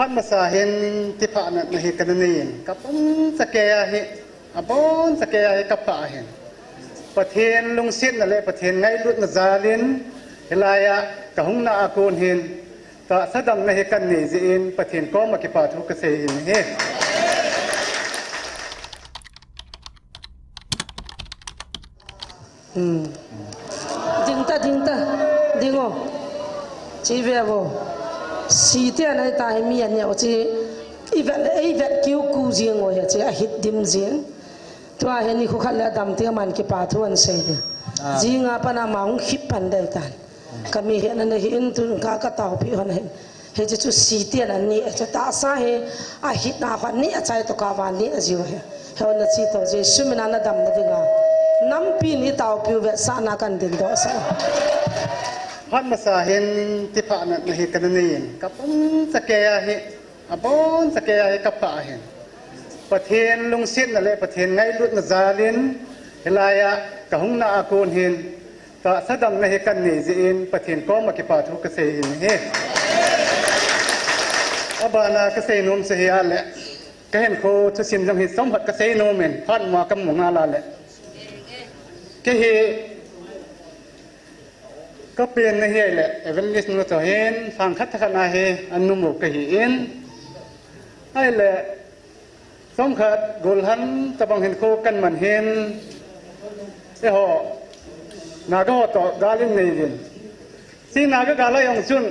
พันมาสาเห็นที่ผ่านในเหตุการณ์นี้กับผมสแกเห็นบอนสแกกับป่าเห็นประเทศลุงสิ้นอะไรประเทศไงลุดนซาลินเฮลายะกับหงนาอากูนเห็นแต่สะดำในเหตุการณ์นี้จีนประเทศก็มาเก็บป่าทุกเกษตรเห็นจริงอ๋อชีวิตบ่สีเทียนในตายมีอันเนี่ยจีอีเวนคิวกูจิงอ๋อจีอาฮิตดิมจิงตัวเห็นนี่เขาขัดแล้วดำที่มันเก็บป่าทุกวันเสียจิงอ่ะปนามาหงขิบปันได้กันก็มีเห็นนั่นเห็นตุนกากระต่ายพี่คนเห็นเห็นจะสีเทียนอันนี้จะตาสาเหอาฮิตนาคนนี้ใจตัวกาวันนี้จิวเห็นเขาเนี่ยจีตัวจีสุมินานาดำนั่นเองน้ำปีนี่เต่าผิวเวสานากันดิ่งดอสพันมาสาเห็นที่ผ่านในเหตุการณ์นี้กับผมสแกเห็นบอนสแกกับป่าเห็นประเทศลุงสิ้นอะไรประเทศไงลุดนซาลินเฮลายะกับหงนาอากูนเห็นแต่สะดำในเหตุการณ์นี้จีนประเทศก็มาเก็บป่าทุกเกษตรเห็นอบานาเกษตรนุ่มเสียแหละก็เห็นโคทุสินจำหิตสมบัติเกษตรนุ่มเห็นพันมากำหมงอาลาแหละก็เฮก็เปลี่ยนในเฮแหละเวลนิสนุตัวเห็นฟังคัตขณะเฮอันนุ่มก็เห็นไอ้แหละสมขัดกุลหันตะบังเห็นโคกันมันเห็นเอ้หนาก็ต่อกาลินในดินสิ่งนาก็กาลายองซุน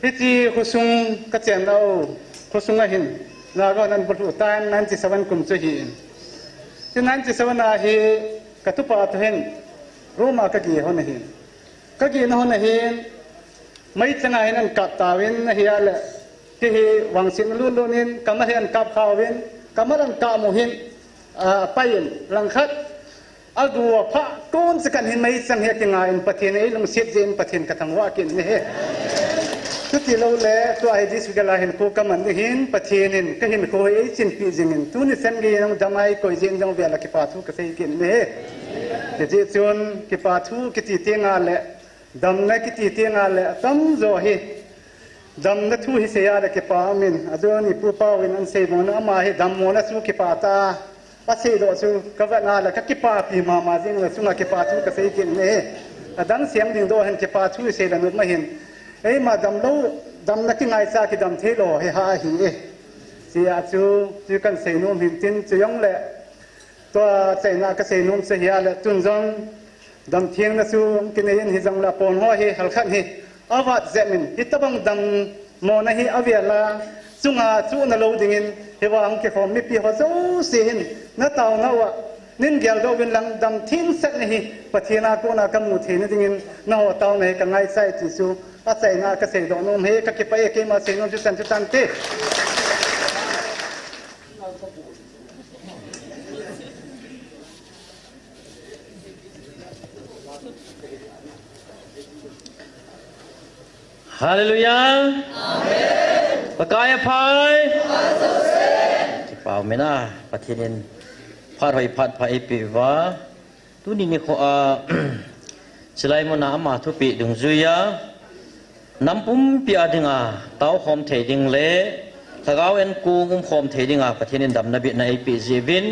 พิจีขุสุงกระเจียนเราขุสุงเห็นนาก็นั้นบรรลุตานนั้นจิตสวรรค์กุมจุหินที่นั้นจิตสวรรค์นาเฮกตุปาตุเห็นรู้มากกี่คนเห็นก็กี่คนเห็นไม่จะไงนั้นกับตาวินเฮียแหละที่วังสินลุ่นลุ่นินกำมะเห็นกับข่าววินกำมะรันกามุหินไปลังคัดอัลดัวพระก้นสกันเห็นไม่สังเหตุยังไงประเทศนี้ลงเสียจีนประเทศกระทั่งว่ากินนี่ทุกที่เราเล่ตัวไอ้ดิสกลาเห็นกูกำมันเห็นประเทศนี้ก็เห็นกูไอ้จินปีจิงตุนิสันกีน้องดำไอ้กูจินจังเวลากิปาทุกเสียกินนี่เดี๋ยวจนกิปาทุกกิติเตียงอะไรดำนักกิติเตียงอะไรตั้มโจฮีดำนักทุกเสียอะไรกิปามินอาจารย์นี่ผู้ป่าวินันเสมอนะมาให้ดำมอนะสู้กิปาตาอาศัยโดสู้ก็ว่าน่าละก็กิปาปีมาจิงเลยสู้นักกิปาทุกเสียกินนี่ดังเสียงดิ่งโดเห็นกิปาทุกเสียแล้วนึกไม่เห็นเอ้มาดำลู่ดำนักที่ไงซากิดำเทโลให้หาหิเอเสียจูกันเสนุ่มหินจินจูยงแหละตัวเสนาก็เสนุ่มเสียแหละจุนจงดำเทียงนะสู้กินเองหิจังละปนหัวเฮฮัลขันเฮอวัดเจมินฮิตบังดำมอนะเฮอเวียละจุงอาจูนโลดิ่งเฮว่าอังเกฟอมมีปีหัวจูเสียนนัตเอาหน้าวะนินเกลโดวินลังดำทิ้งสักนี่ปะเทนาโกนากำมุเทนดิ่งน้าวเต้าในกังไงใส่จิสูอาศัยนาเกษตรโนมเฮก็เก็บไปเก็บมาเสนจุตันเตฮาเลลูยาอาเมนประกายภัยที่เป่าไม่น่าปฏิเนนพาดไปปีว่าตุนี่นี่เขาสลายมันน้ำมาทุปีดึงจุยาน้ำปุ่มปีอาดิงาเต้าหอมเทดิงเล่ถ้าเอาเอ็นกูงุมหอมเทดิงาปฏิเนนดำนบีในปีจีวิน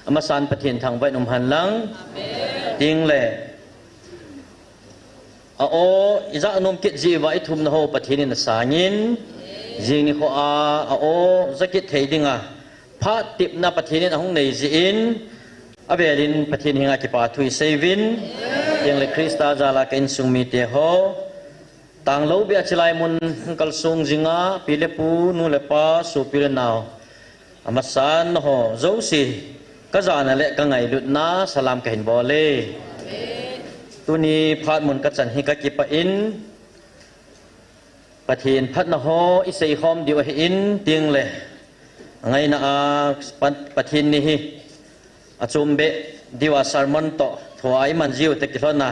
อมาสานปฏิเนนทางใบนมหันหลังดิงเล่โอ้อิจานุมกิจจีว่าอิทุมนะโฮปฏิเนนสายินจีนี่เขาโอ้จะกิจเทดิงาพระติบนาปฏิเนนของในจีนอาเบลินปฏิเนนอากิปาทุยเซวินยังเลคริสตาจาลาเกนซุงมีเตโฮต่างโลกเบียชิลายมุนกัลซุงจิงาพิเลปูนูเลปาสุพิเลนาวอามาสานนะโฮโจซีก็จานเละกังไงลุดนาสลามกันบอเลตัวนี้พาดมุนกัจจันฮิกกิปะอินปฏิเนพัดนะโฮอิเซย์คอมดิวอินเตียงเลยไงนะปฏิเนนี้อาจุมเบดิวาสารมันโตถวายมันจิวเตกิลนะ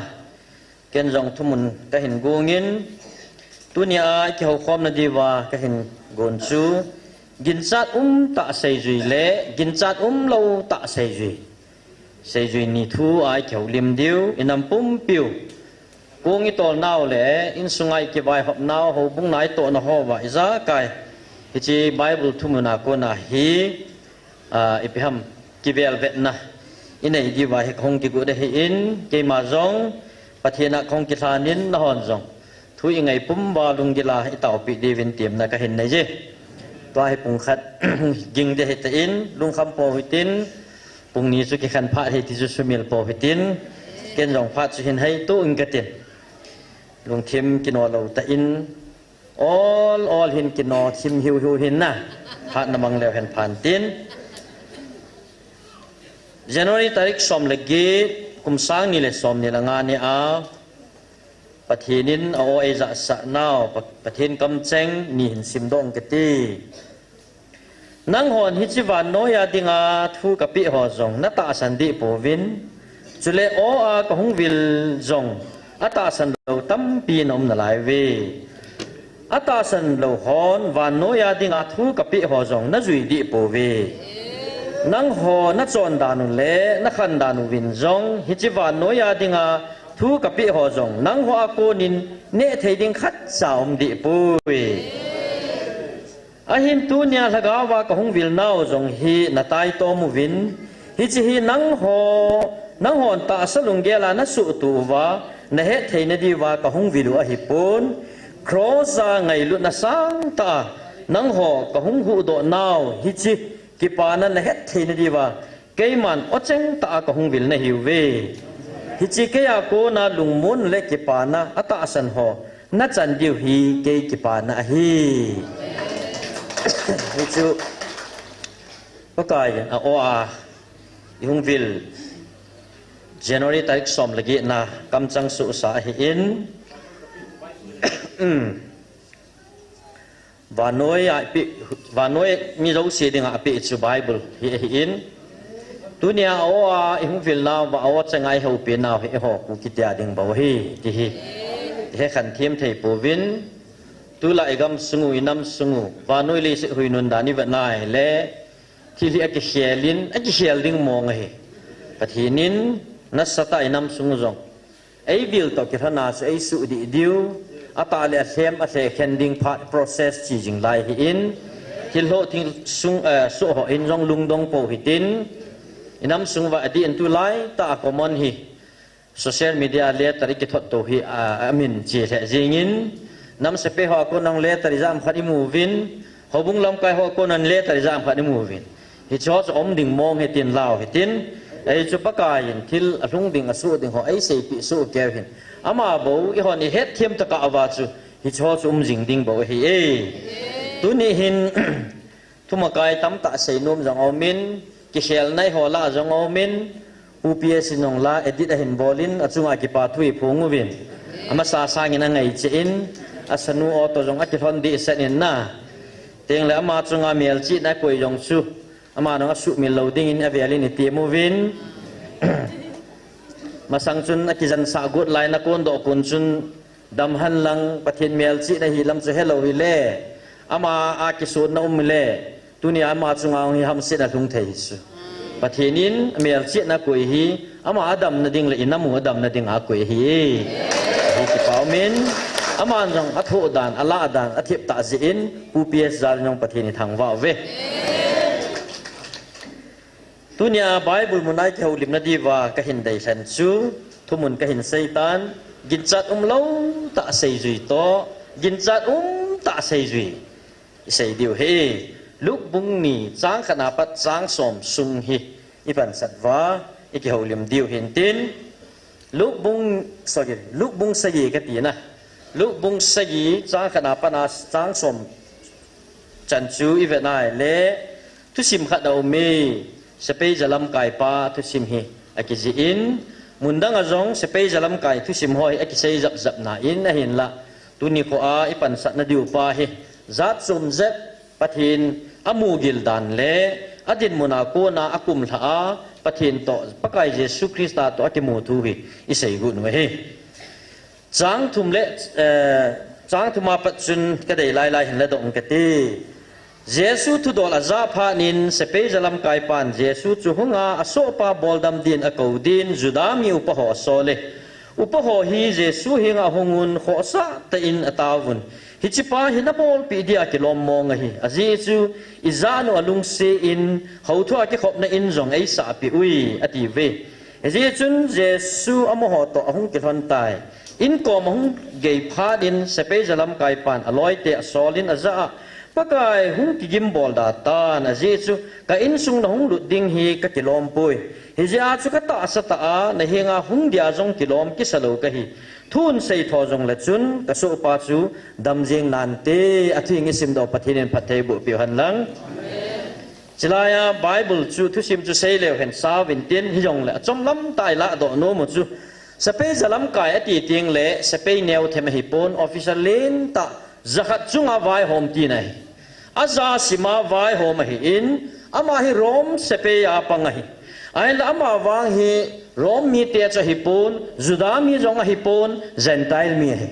เกณฑ์จงทุมุนก็เห็นกูงินตัวนี้เกี่ยวข้องนดีว่าก็เห็นกอนซูกินจัดตะเสยจุยเละกินจัดเราตะเสยจุยนี่ทูเกี่ยวลิมดิวอินนำปุ่มปิว cung itol nau le in sungai ki vai hop nau ho bung nai to na ho wa iza kai hi chi bible thumuna ko na hi ipiham kivel vet na inei di wa he khong ki gu de hi in ke ma zong pathena khong ki thanin na hon zong thui ngai pum ba lung gila itau pi divin tim na ka hin nei je to hai pung khat ging de he ta in lung kham po hitin pung ni chu ki khan pha he ti chu sumil po hitin ken rong pha chu hin hai tu ing ka tin lung thim kino lo ta in all hin kino thim hiu hin na pha namang le hen phan tin January tarik som lagi kumsang ni le som ni langa ni a pathinin o e za sa naw pathin kam cheng ni hin sim dong ke ti nang hon hi chiwan no ya dinga thu ka pi ho zong na ta san di povin chule o a ka hung vil zong ata san lo tam pi nom na lai ve ata san lo hon van no ya dinga thu ka pi ho zong na zui di pove nang ho na chon danu le na khan danu win zong hi chiwan no ya dinga thu ka pi ho zong nang ho ko nin ne thei ding khat saum di pui ahim tu nya laga wa ka hung vil nau zong hi na tai to mu win hi chi hi nang hon ta salung gela na su tu wa na he thei na di wa ka hung vilu a hi pon crossa ngai lu na sang ta nang ho ka hung hu do nau hi chi ki pa na het thei na di wa ke man o cheng ta ka hung vil na hi ve hi chi ke ya ko na lung mun le ki pa na ata san ho na chan diu hi ke ki pa na hi hi chu ko kai a o a hung vil January tarik som lagi na kam chang su sa hi in vanoi mi zo si ding a pi chu bible hi in tunia o a hung vil na wa o changai ho pi na hi ho ku ki tia ding bo hi ti hi he khan thim thei povin tu la egam sungu inam sungu vanoi le se hui nun dani va nai le thi li a ki helin a ki hel ding mong hi pathinin na sata inam sungu zong ei bil to ki thana se ei su di diu ata le hem a se kending part process chi jing lai hi in hil ho thing sung su ho in jong lung dong po hi tin inam sung wa adi en tu lai ta common hi social media le tari ki thot to hi amin chi le jingin nam se pe ho ko nang le tari jam khadi mu vin hobung lam kai ho ko nan le tari jam khadi mu vin hi cho om ding mong he tin lao hi tin ei chu pakain thil alung ding asu ding ho ei sei pi su ke hin ama bo i hon i het thiam ta ka awa chu hi cho chu jing ding bo hi e tu ni hin thuma kai tam ta sei nom jang omin ki hel nai ho la jang omin ups nong la edit a hin bolin achunga ki pa thui phungu win ama sa sa ngina ngai che in asanu auto jong a ki thon di senin na teng le ama chunga mel chi na koi jong chu ama no su mil loading in aviali ni ti movin masang chun akizan sa gut lai na kon do kun chun dam han lang pathin mel chi na hi lam chu hello hi le ama a ki su na le tunia ama chunga hi ham sit a thung thei chu pathinin mel chi na koi hi ama adam na ding le inamu adam na ding a koi hi hi ki paumin ama jong atho dan ala dan athip ta ji in ups zal nyong pathini thang wa ve tunia bible munai ke holim na diwa ka hin dai san chu thumun ka hin satan ginchat lo ta sei zui to ginchat ta sei zui sei diu he luk bung ni chang khana pat chang som sung hi iban satwa iki holim diu hin tin luk bung sai ka ti na luk bung sai chang khana pana chang som chan chu ivenai le tu sim kha dau me sepei jalam kai pa thu sim hi akiji in mundang azong sepei jalam kai thu sim hoi akisei zap zap na in na hin la tuni ko a ipan sat na diu pa hi zat sum zep pathin amu gil dan le adin muna ko na akum tha a pathin to pakai jesu krista to atimu thu hi isei gu no he chang thum le chang thuma pat chun ka dei lai lai hin la dong ka ti Jesu tu dol aza pha nin sepe jalam kai pan Jesu chu hunga aso pa boldam din akaudin judami upa ho sole upaho hi Jesu hinga hongun khosa ta in atawun hichipa hinapol pi dia kilom mong hi aji chu izano alung se in hauthua ki khop na in zong ei sa pi ui ati ve aji chun Jesu amoho to ahung kilhon tai in kom hung gei pha din sepe jalam kai pan aloi te solin aza pakai hung ki gimbol da ta na Jesu ka in sung na hung lut ding hi ka kilom pui hija chu ka ta sa ta na hinga hung dia jong kilom ki salo ka hi thun sei tho jong la chun ka so pa chu dam jing nan te athing isim do pathinen phathei bu pi han lang chilaya bible chu thu sim chu sei le hen sa vin tin hi jong la chom lam tai la do no mo chu sape zalam kai ati ting le sape neu them hi pon official len ta zakhat chunga vai hom ti nai aza sima vai hom hi in ama hi rom sape ya pang hi ai la ama wang hi rom mi te cha hi pon juda mi jong hi pon gentile mi hi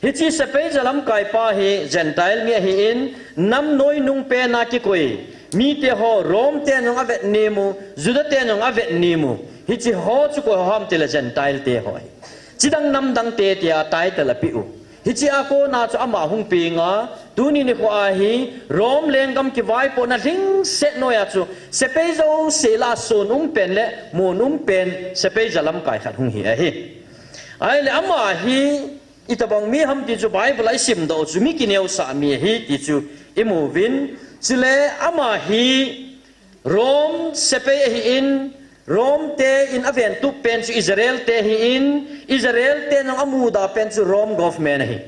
hi chi sape zalam kai pa hi gentile mi hi in nam noi nung pe na ki koi mi te ho rom te nong avet nemu juda te nong avet nemu hi chi ho chu ko ham te la gentile te hoi chidang nam dang te tia tai te la piu hi chi a ko na chu ama hung pi nga tu ni ko a hi rom lengam ki vai po na ring set no ya chu se pe zo se la son pen le mon pen se pe jalam kai khat hung hi a hi ai le ama hi itabang mi ham ti chu bible ai sim do chu mi ki neu sa mi hi ti chu imovin chile ama hi rom se pe hi in rom te in aven tu pen chu Israel te hi in Israel te nang amuda pen chu rom government hi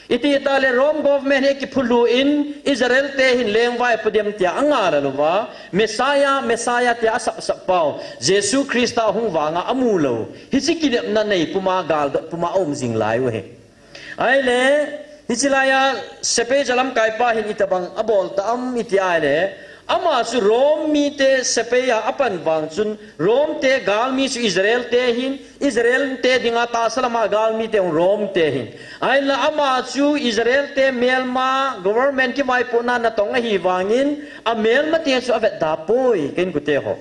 iti tale rom government hi ki phulu in Israel te hin lengwai pudem tia angara luwa Messiah te asa pau Jesus Christa hung wanga amulo hi sikidep na nei puma gal puma om jing lai we ai le hichilaya sepe jalam kai pa hin itabang abol ta am iti ai le ama su rom mi te sepeya apan wang chun rom te gal mi su Israel te dinga ta salama gal mi te rom te hin ai la ama chu Israel te melma government ki mai puna na tong hi wangin a melma te chu avet da poi ken ku te ho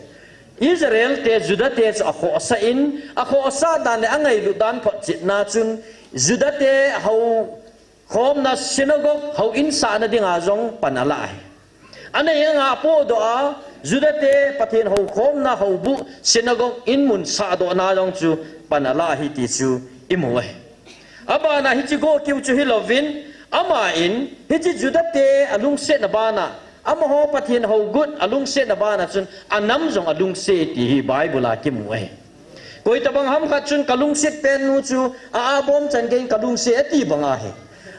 Israel te juda te chu akho sa dan le angai lu dan phot chit na chun juda te hau khom na synagogue hau insa na dinga jong panala anh ấy ngã po đó juda te pathin hậu khom na hậu bu synagogue in mun sa do na long chu panala hi ti chu imuai aba na hi chi go kiu chu hi lovin ama in hi chi juda te alung se na bana ama ho pathin hậu gut alung se na bana chun anam jong alung se ti hi bible a kimuai koi tabang ham khat chun kalung se pen nu chu a bom chan gen kalung se ti banga he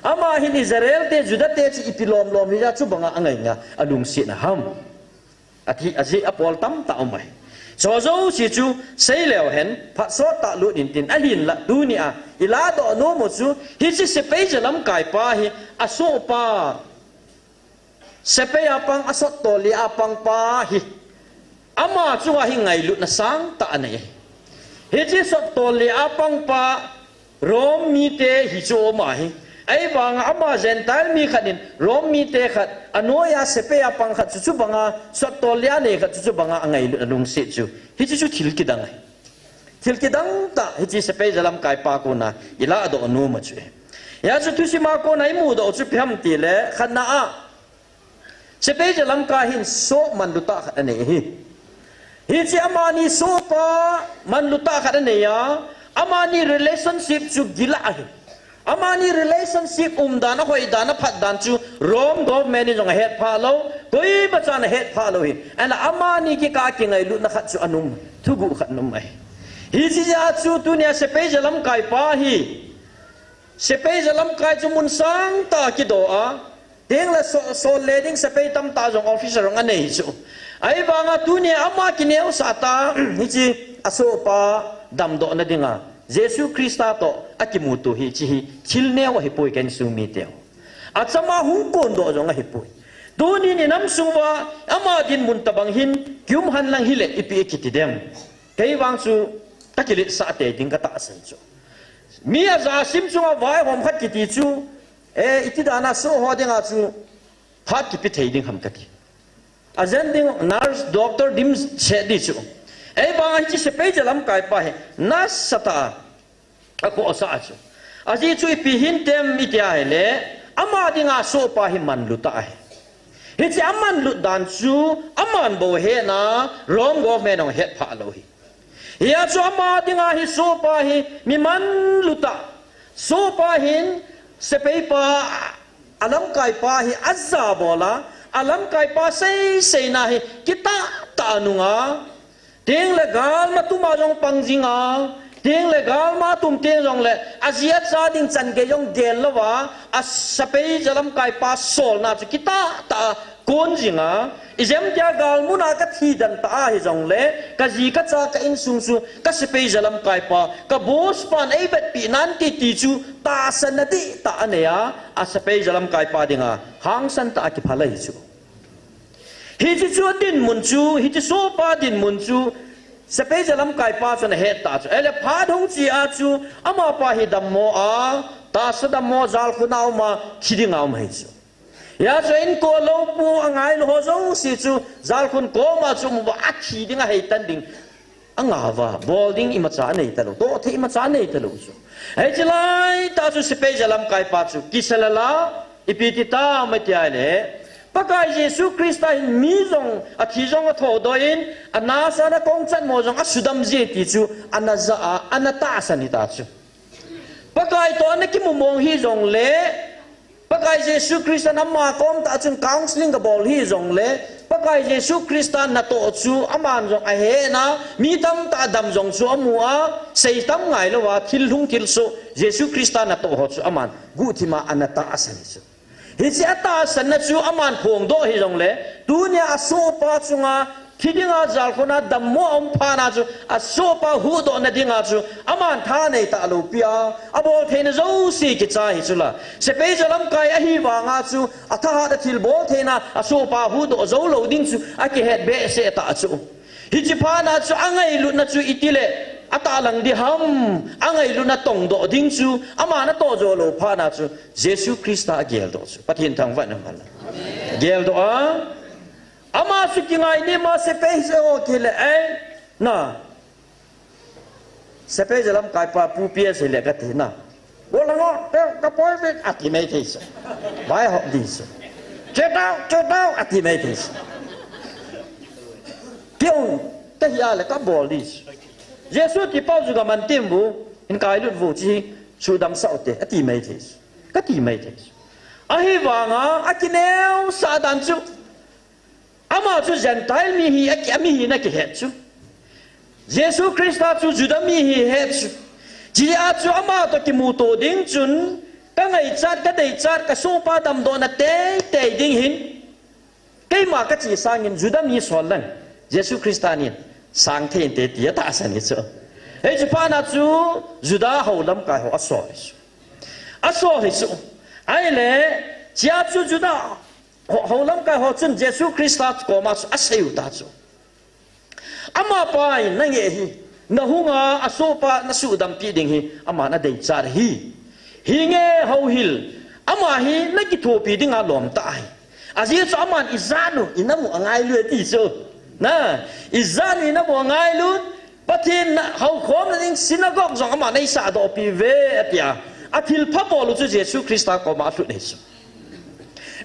ama hin Israel te juda te chi ipilom lom hi chu banga angai nga alung si na ham athi aji apol tam ta omai so zo si chu sei leo hen pha so ta lu din tin alin la dunia ila do no mo chu hi chi se pe jalam kai pa hi aso pa se pe apang asot to li apang pa hi ama chu hi ngai lu na sang ta anai hi chi sot to li apang pa rom mi te hi chu ma hi ai bang ama gentile mi khanin rom mi te khat anoya sepe apang khat chu banga sotolia ne khat chu banga angai lung se chu hi chu thil kidang ta hi chi sepe jalam kai pa ko na ila do nu ma chu ya chu tu si ma ko nai mu do chu pham ti le khana a sepe jalam ka hin so man du ta khat ne hi chi amani so pa man lu ta khat ne ya amani relationship chu gila hi amani relationship dana hoi dana phat dan chu rom government jong het phalo koi bacha na het phalo hi and amani ki ka ki ngai lu na khat chu anum thugu khat num ai hi chi ja chu tu ne se pe jalam kai pa hi se pe jalam kai chu mun sang ta ki do a ding la so leading se pe tam ta jong officer rong anei chu ai banga tu ne ama ki ne sa ta hi chi aso pa dam do na dinga Jesus Christa to akimutu hi chi hi chilne wa hi poi ken su mi teo achama hu kon do jong hi poi do ni nam suwa ama din mun tabang hin kyum han lang hile ipi ekiti dem kei wang su takili sa te ding ka ta san chu mi a za sim chu wa hom khat ki ti chu iti dana so ho ding a chu phat ki pi thei ding ham ka ki azen ding nurse doctor dim che di chu ei bang chi se pe jalam kai pa he nas sata ako asa chu aji chu pi hin tem itia hele ama dinga so pa hi man luta ai hi chi aman lut dan chu aman bo he na rom government ong het pha lo hi ya chu ama dinga hi so pa hi mi man luta so pa hin se pe pa alam kai pa hi azza bola alam kai pa sei na hi kita ta nunga ting le gal ma tu ma jong pangjinga tiếng lệ gal ma tum tiếng rong lệ Asia cha ding chan ke yong gel lo wa a sapei jalam kai pa sol na chu kita ta kon jinga izem tia gal muna ka thi dan ta hi rong le ka ji ka cha ka in sung su ka sapei jalam kai pa ka bos pan ei bet pi nan ti chu ta san na ti ta aneya a sapei jalam kai pa dinga hang san ta ki phalai chu hi chu din mun chu hi chu so pa din mun chu Sapei jalam kai pa chu na het ta chu ele pha thong chi a chu ama pa hi dam mo a ta sa dam mo zal khunau ma khiding au mai chu ya chu in ko lo pu angai lo zo si chu zal khun ko ma chu mo a khiding a hei tan ding anga wa bolding i ma cha nei ta lo to the i ma cha nei ta lo chu hei chlai ta chu sapei jalam kai pa chu kisalala ipiti ta ma tia le Pakai Yesus Kristus mi zong a thi zong a tho doin anasa na kong chan mo zong a sudam je ti chu anaza anata sanita chu pakai to na ki mumong hi zong le pakai Yesus Kristus na ma kom ta chung counseling ga bol hi zong le pakai Yesus Kristus na to chu aman zong a he na mi tam ta dam zong chu amua sei tam ngai lo wa thil hung thil so Yesus Kristus na to ho chu aman gu thi ma anata asani chu hi chi ata san na chu aman phong do hi rong le tunia aso pa chunga khidinga zal khona dammo om phana chu aso pa hu do na dinga chu aman tha nei ta lo pia abol theina zo si ki cha hi chula se pe jalam kai a hi wa nga chu atha ha da thil bol theina aso pa hu do zo lo ding chu a ki het be se ta chu hi chi phana chu angai lu na chu itile ata lang di ham angai lu na tong do ding chu ama na to zo lo pha na chu Jesu Krista gel do chu pathin thang van mal gel do a ama su ki ngai ni ma se pe se o ki le ai na se pe jalam kai pa pu pia se le ka thi na wo la ngo te ka poi ve ati mai thi se bai ho di se che dau ati mai thi se piu te ya le ka bol di Jesus ki pau juga mantim bu in kai lut vu chi chu dam sau te ati mai the ka ti mai the a hi wa nga a ki neu sa dan chu ama chu gentile mi hi a ki mi hi na ki het chu Jesus Christa chu juda mi hi het chu ji a chu ama to ki mu to ding chun ka ngai chat ka dei chat ka so pa dam do na te ding hin kai ma ka chi sang in juda mi sol lan Jesus Christa ni sang thiên tế tía ta san ni cho ấy chỉ pa na chu juda hậu lam kai ho aso hi chu ai le chia chu juda hậu lam kai ho chun Jesus Christ ko ma chu aseu ta chu ama pai na nge hi na hunga aso pa na su dam pi ding hi ama na dei char hi nge ho hil ama hi na ki tho pi ding a lom ta ai aji chu aman izanu inamu angai lue ti chu na izani na bo ngai lut pathin hau khom na ding synagogue zong ama nei sa do pi ve atia athil pha bol chu Jesus Christa ko ma thut nei chu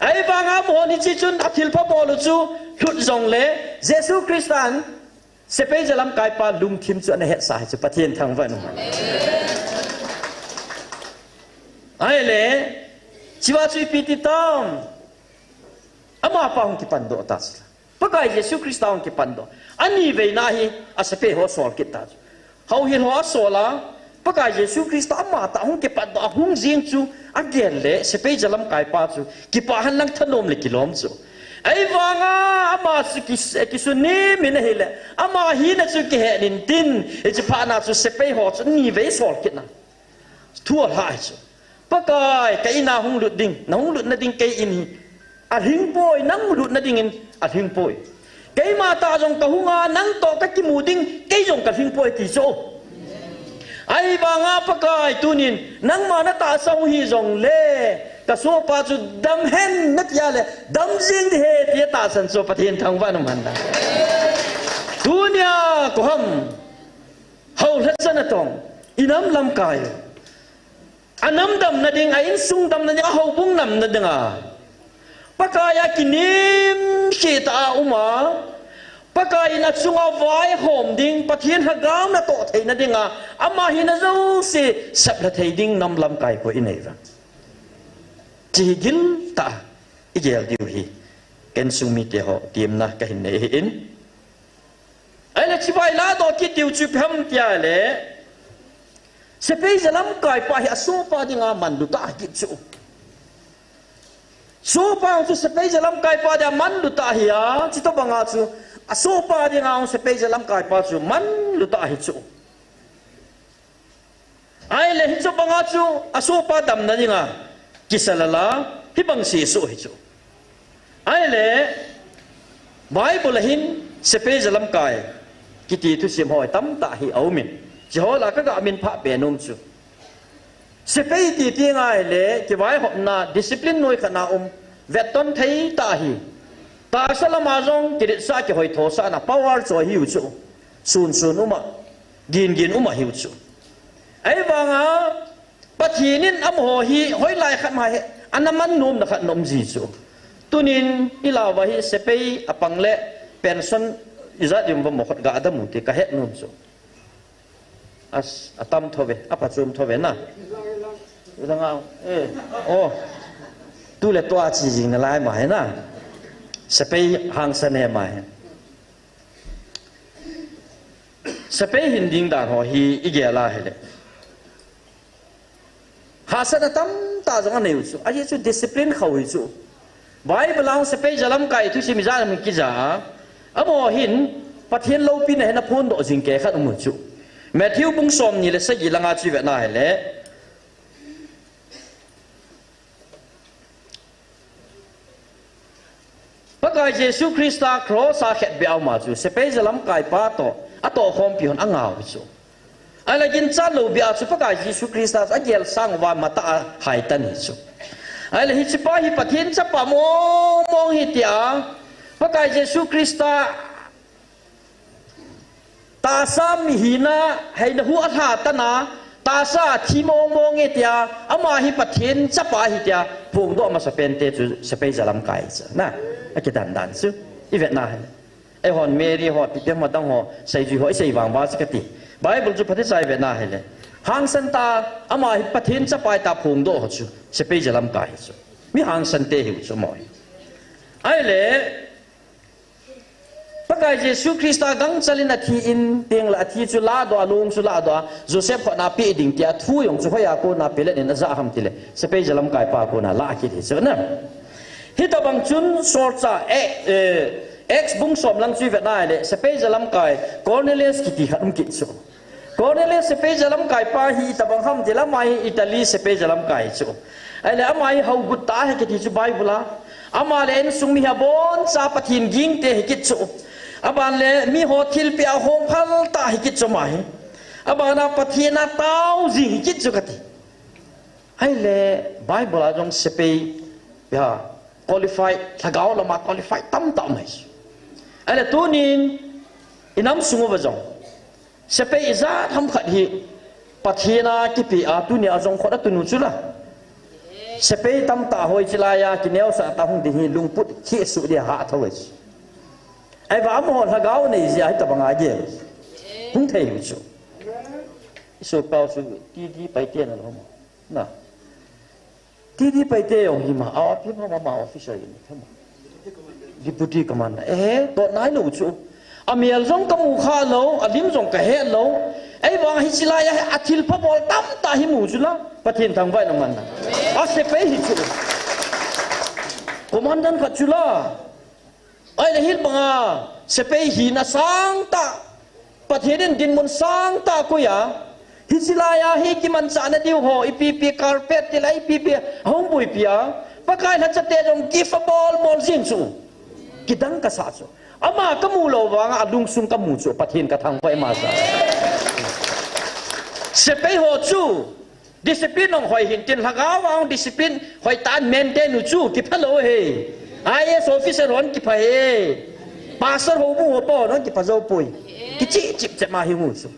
ai ba nga mo ni chi chun athil pha bol chu thut zong le Jesus Christan se pe jalam kai pa lung thim chu na he sa chu pathin thang van ai le chiwa chu pi ti tam ama pa hong ki pan do ta pakai Yesus Kristus ang kipando ani ve nahi asape ho sol kita hau hil ho sola pakai Yesus Kristus ama ta hong kipando hong jing chu agel le sepe jalam kai pa chu kipahan lang thanom le kilom chu ai wanga ama su ki su ni min hele ama hi na chu ki he nin tin e chi pa na chu sepe ho chu ni ve sol kitna thua hai chu pakai kai na hong lut ding na hong lut na ding kai in a hing poi nang lut na ding in a hing poi kai ma ta jong ka hunga nang to ka ki mu ding kai jong ka hing poi ti so ai ba nga pakai tunin nang ma na ta sau hi jong le ka so pa chu dam hen nat ya le dam jing he ti ta san so pathin thang wa nam han da tunia ko ham hau la san tong inam lam kai anam dam na ding ain sung dam na ding ho bung nam na ding pakaya kinim kita uma pakaya na chunga vai hom ding pathian hagam na to thei na ding ama hina zo se sap la thei ding nam lam kai ko ineva chi gil ta igel diu hi ken sung mi te ho tim na ka hin nei in ai la chi vai la do ki tiu chu pham tia le se pe zalam kai pa hi aso pa dinga man du ta ki chu so pa chu se pe zalam kai pa da man du ta hi a chi to banga chu aso pa dinga se pe zalam kai pa chu man du ta hi chu ai le hi chu banga chu aso pa dam na dinga kisalala hi bang si so hi chu ai le bible hin se pe zalam kai kiti tu sim hoi tam ta hi au min chỉ hỏi là các cái mình phá bể nôm chú, sẽ phải đi tiếng ai lẽ chỉ vài hôm na discipline nuôi khả na vẹt tôn thấy ta hi, ta sẽ làm mà rong chỉ để sa chỉ hỏi thổ sa na power cho hiểu chú, sun gin hiểu chú, ấy vâng bắt hi nên hồ hi hỏi lại khát mai anh nằm ăn nôm là khát nôm gì chú, tu nên đi làm vậy sẽ phải apang lẽ pension izat yung một gã đã muốn thì cả hết nôm chú. Atam thove, apa zoom thove na? Udah ngau, tu le tua chỉ gì lại mày na? Sepai hang sene mày. Sepai hinding dan ho hi igela hele. Hasan atam ta jangan ne usu, aje tu discipline khau usu. Bai belang sepai jalam kai tu si miza mình kiza. Amo hin pathian lâu pin này na phun độ jing ke khat mu chu. Matthew bung som ni le sa gi langa chi ve na hele pakai Jesus Christa cross a khet be au ma chu se pe zalam kai pa to ato khom pion angau chu ala gin chan lo bia chu pakai Jesus Christa a gel sang wa mata hai tan hi chu ala hi chipa hi pathin cha pa mong hi tia pakai Jesus Christa ta sa mi hina hay na hu atha tana ta sa thi mong etia ama hi pathin chapa hi tia phung do ma sa pente chu se pe zalam kai cha na a ki dan su i vet na ai hon mary ho pi te ma dang ho sai ju ho sai wang ba sa ti bible chu phathi sai vet na hele hang san ta ama hi pathin chapa ta phung do ho chu se pe zalam kai chu mi hang san te hi chu moi ai le pakai Jesus Christa gang chalina thi in teng la thi chu la do alung chu la do Joseph kho na pi ding tia thu yong chu hoya ko na pele in za ham tile se pe jalam kai pa ko na la ki thi chu na hi ta bang chun sort cha ex bung som lang chu vet na le se pe jalam kai Cornelius ki ti ham ki chu Cornelius se pe jalam kai pa hi ta bang ham jela mai Italy se pe jalam kai chu ai le amai hau gut ta he ki thi chu Bible ama le en sung mi ha bon cha pathin ging te he ki chu aban le mi ho thil pia hong phal ta hi kit chomai abana pathina tau ji hi kit chukati ai le bible ajong sepe ya qualify thagao lama qualify tam tam mai ai le tunin inam sungo bajong sepe iza tham khat hi pathina ki pi a tunia ajong khoda tunu chula sepe tam ta hoi chilaya kineo sa ta hung di hi lungput khi su dia ha thawai ai va mo ha gao nei ji ai ta banga je hung thei hu chu so pao su ti pai tian lo mo na ti pai te ong hi ma a pi ma official ni thama deputy commander to nai lo chu amial jong ka mu kha lo alim jong ka he lo ai wa hi chila ya athil pha bol tam ta hi mu chu la pathin thang vai no man na a se pe hi chu commandant kha chu la ai le hil banga se pe hi na sang ta pathian din mun sang ta ko ya hi silaya hi ki man cha na diu ho ipp carpet ti lai ipp hom bui pia pakai na chate jong giftable mol jin chu kidang ka sa chu ama ka mu lo wa nga lung sung ka mu chu pathian ka thang pai ma sa se pe ho chu discipline ong hoi hin tin lagaw ang discipline hoi tan maintain nu chu ki phalo he IS officer hon ki phae pastor ho bu ho po no ki phazo pui ki chi chip che ma hi mu su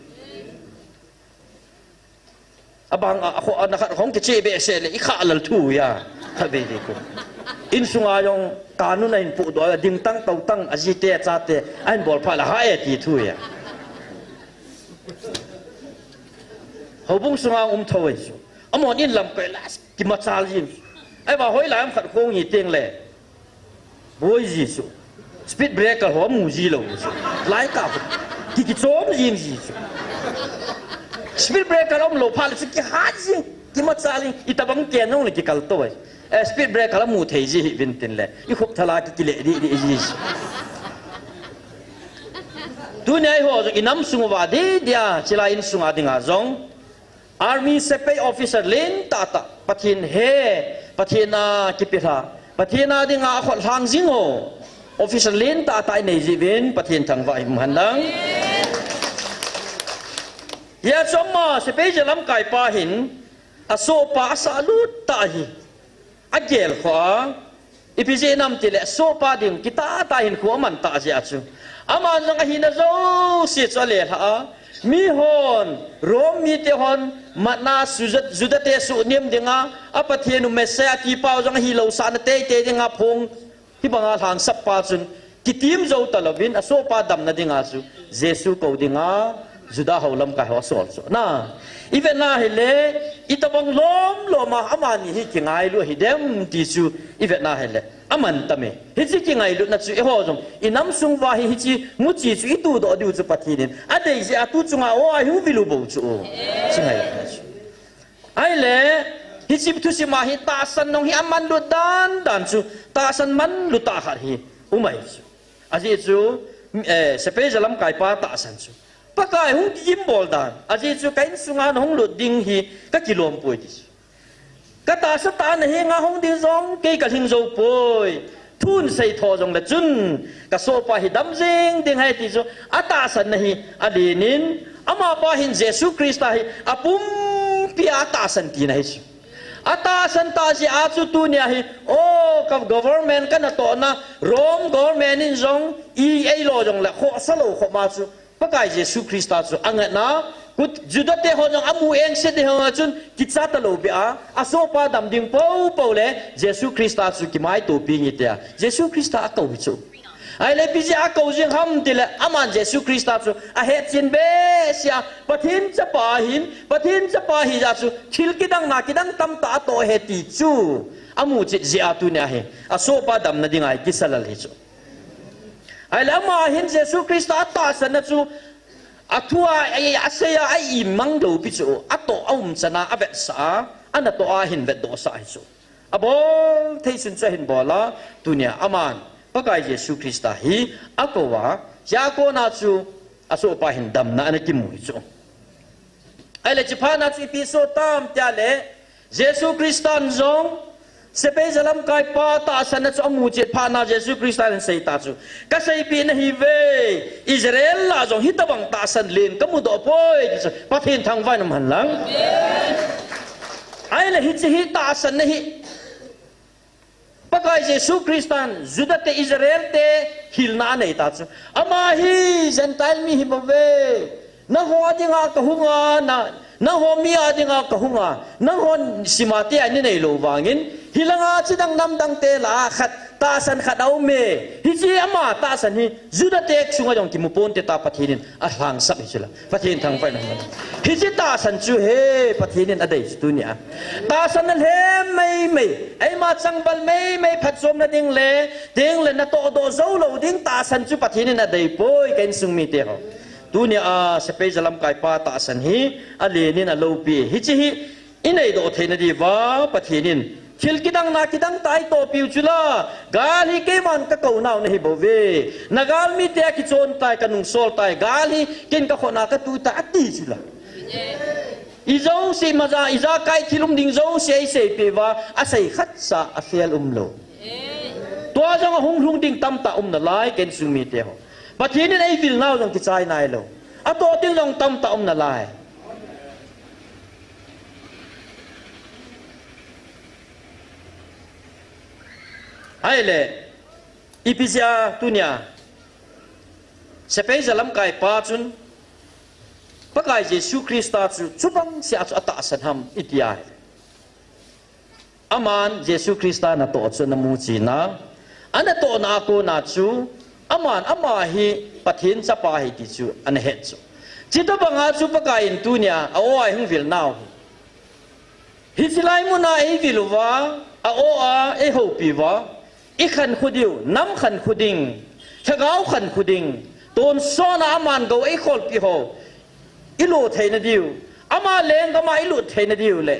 abang ako nakat hong kichi be se le ikhalal thu ya habe de ko in sunga yong kanu na in pu do ding tang tau tang ajite chate an bol pha la ha e ti thu ya hobung sunga thoi su amon in lam kai las ki ma chal yin ai ba hoi lam khat khong yi teng le boi ji su speed breaker ho mu ji lo su lai ka ki chom yin ji su speed breaker om lo pha le ki ha ji ki ma chal yin itabang ke nong le ki kal to speed breaker la mu thei ji vin tin le i khup thala ki le di ji tu nei ho inam sunga wa de dia chila in sunga dinga zong army sepai officer len tata pathin he pathina kipira pathina dinga khol hang jingo officer len tata nei jivin pathin thang vai mhandang ya somma sepai jalam kai pa hin aso pa salut ta hi agel kho ipije nam tile so pa ding kita ta hin kho man ta ja chu ama nang hina zo si chale ha mi hon rom mi te hon matna sujate su nim dinga apathienu mesa ti pau jang hi lo san te dinga phong hi banga thang sap pa chun kitim zo talovin aso pa dam na dinga su jesu ko dinga juda holam ka ho sol so na even na hele itabang lom ma amani hi kingai lu hidem ti su even na hele aman tame hi chi kingai lu na chu e ho jong inam sung wa hi chi mu chi chu itu do diu chu pathinin adei je atu chunga o ai hu bilu bo chu chingai ai le hi chi tu si ma hi ta san nong hi aman lu dan chu ta san man lu ta khat hi umai chu aji chu sepe jalam kai pa ta san chu pakai hung jim bol dan aji chu kain sunga hong lu ding hi ka kilom poi ti ka ta sa ta na hi nga hong ding zong ke ka hing zo poi thun sei tho jong la chun ka so pa hi dam jing ding hai ti zo ata san na hi alinin ama pa hin jesu krista hi apum pia ta san ti na hi ata san ta si a chu tu nia hi o ka government ka na to na rom government in zong i ai lo jong la kho sa lo kho ma chu pakai jesu krista chu angat na kut judate ho jong amu eng se de ho chun kitsa ta lo bia aso pa dam ding po le jesu krista chu ki mai to pi ni te jesu krista a ko chu ai le pi ji a ko jing ham ti le aman jesu krista chu a he chin be sia pathin cha pa hi ja chu thil ki dang na ki dang tam ta to he ti chu amu chi ji a tu nya he aso pa dam na ding ai ki salal hi chu ai la ma hin jesu krista ta san chu atua ai asaya ai mang do pi chu ato chana abet sa ana to a hin vet do sa ai chu abol thei sun cha hin bola tunia aman pakai jesu krista hi akowa ya ko na chu aso pa hin dam na ana ki mu chu ai le chi pha na chi pi so tam tia le jesu kristan zong sepe jalam kai pa ta san chu amu che pha na jesu kristan sei ta chu ka sei pi na hi ve israel la jong hitabang ta san len ka mu do poi pathin thang vai nam han lang ai le hi chi hi ta san na hi pakai jesu kristan judate israel te hilna nei ta chu ama hi gentile mi hi bave na ho dinga ka hunga na ho mi adinga ka hunga na ho simate ani nei lo wangin hilanga chidang nam dang te la khat ta san khat au me hi chi ama ta san hi juda tek sunga jong ki mu pon te ta pathinin a hlang sap hi chula pathin thang pai na hi chi ta san chu he pathinin a dei tu nia ta san na he mai ai ma changbal mai phat som na ding le na to do zo lo ding ta san chu pathinin a dei poi ken sung mi te ho tu nia a sepe jalam kai pa ta san hi a lenin a lo pi hi chi hi inei do theina di wa pathinin chil kidang na kidang tai to piu chula gali ke man ka ko naw nahi bove nagal mi te ki chon tai kanung sol tai gali kin ka khona ka tu ta ati chula izo si maza iza kai thilum ding zo se pe wa asai khat sa afial lo to jong hung ding tam ta na lai ken sumi te ho pathinin ai vil naw jong ki chai nai lo ato ting jong tam ta na lai ai le ipisia tunia sepe jalam kai pa chun pakai Yesus Kristus cubang si acu ata sanham itiai aman Yesus Kristus na to chu na mu china ana to na ko na chu aman amahi pathin chapa hi ti chu an he chu chita banga chu pakai in tunia awai hung vil naw hi silai mu na e viluwa a o a e ho piwa i khan khudiu nam khan khuding thagau khan khuding ton so na aman go e khol pi ho ilu theina diu ama leng kama ilu theina diu le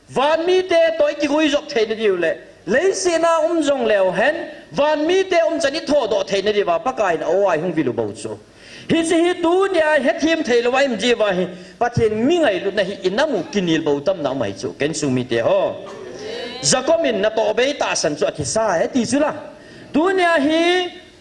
van mi te toy ki gui jok theina diu le leisina jong leo hen van mi te chani tho do theina diwa pakai na oi hung vilu bo chu hi si hi tu nya he thim theilo wai im jiwa hi pathen mi ngai lu na hi inamu kinil bo tam na mai chu ken su mi te ho zakomin na to be ta san chu thi sa he ti chu la tu nya hi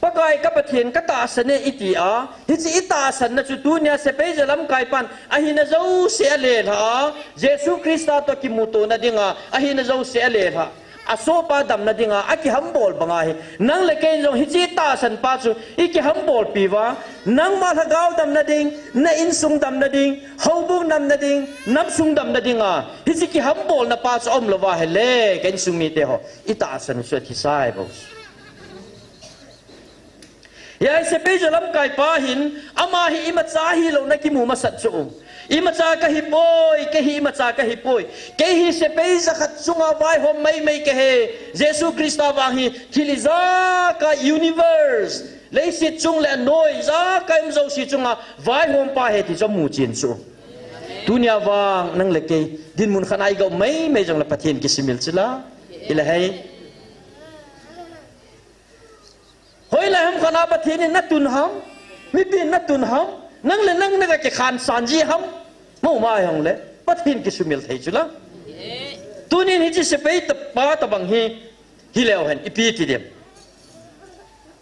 pakai ka pathian ka ta sane iti a hi chi ita san na chu tu nya se pe jalam kai pan a hi na zo se le ha Jesu Krista to ki muto na dinga a hi na zo se le ha a so pa dam na dinga a ki hambol banga hi nang le ken jong hi chi ta san pa chu i ki hambol pi wa nang ma tha gao dam na ding na in sung dam na ding ho bu nam na ding nam sung dam na dinga hi chi ki hambol na pa chu om lo wa he le ken sung mi te ho ita san chu thi sai bo ya se pe jalam kai pa hin ama hi ima cha hi lo na ki mu ma sat chu ima cha ka hi poi ke hi ima cha ka hi poi ke hi se pe za khat chunga vai hom mai mai ke he Jesu Krista wa hi thiliza ka universe le si chung le noi za ka im zo si chunga vai hom pa he ti cho mu chin chu dunia wang nang le ke din mun khanai go mai mai jong la pathian ki simil chila ila hai hoi la ham khana pathian na tun ham mi bin na tun ham nang le nang na ke khan sanji ham mo ma hong le pathian ki sumil thai chula tunin hi chi se pe ta pa ta bang hi leo hen ipi ti dem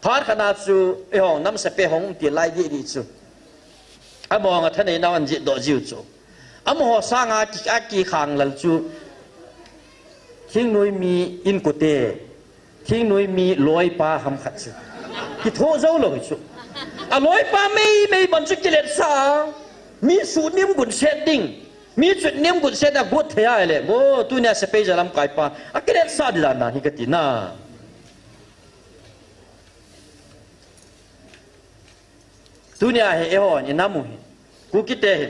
phar khana chu e hong nam se pe hong ti lai gi ri chu among a thane na an ji do jiu chu amo sa nga ki a ki khang lal chu thing noi mi in ko te thing noi mi loi pa ham khat chu ki tho zo lo chu a loi pa mei ban chu kilet sa mi su nim gun setting mi chu nim gun set a gut thaya le bo tu nya se pe jalam kai pa a kilet sa dila na hi ka ti na tu nya he e ho ni namu hi ku ki te he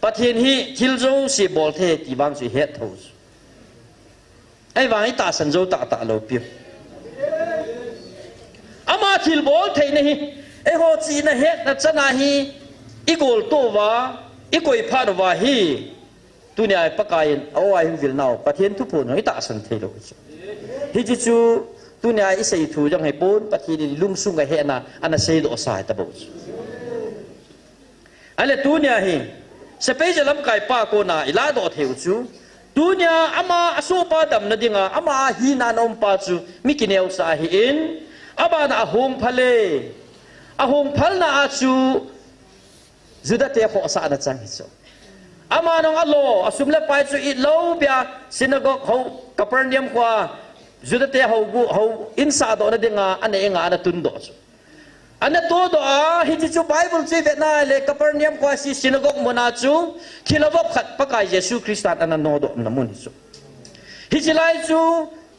pathian hi thil zo si bol the ti bang si het tho ai wang ta san zo ta ta lo pi ama thil bol thei na hi e ho chi na het na chana hi i gol to wa i koi pha wa hi tu nya pakai awai him vil nau pathian thu phun hi ta san thei lo hi chi chu tu nya i sei thu jang hai pon pathian lung sung ga he na ana sei do sai ta bo ale tu nya hi se pe jalam kai pa ko na ila do theu chu dunia ama asupa dam na dinga ama hi na nom pa chu mikineu sa hi in aba na ahong phal na chu juda te kho sa na chang hi chu ama nong alo asum le pai chu i lo bia synagogue ho Capernaum kwa juda te ho in sa do na dinga ane nga ana tun do chu ana to do a hi chu Bible chi ve na le Capernaum kwa si synagogue mo na chu khilawap khat pakai Jesu Kristan ana no do na mun chu hi chi lai chu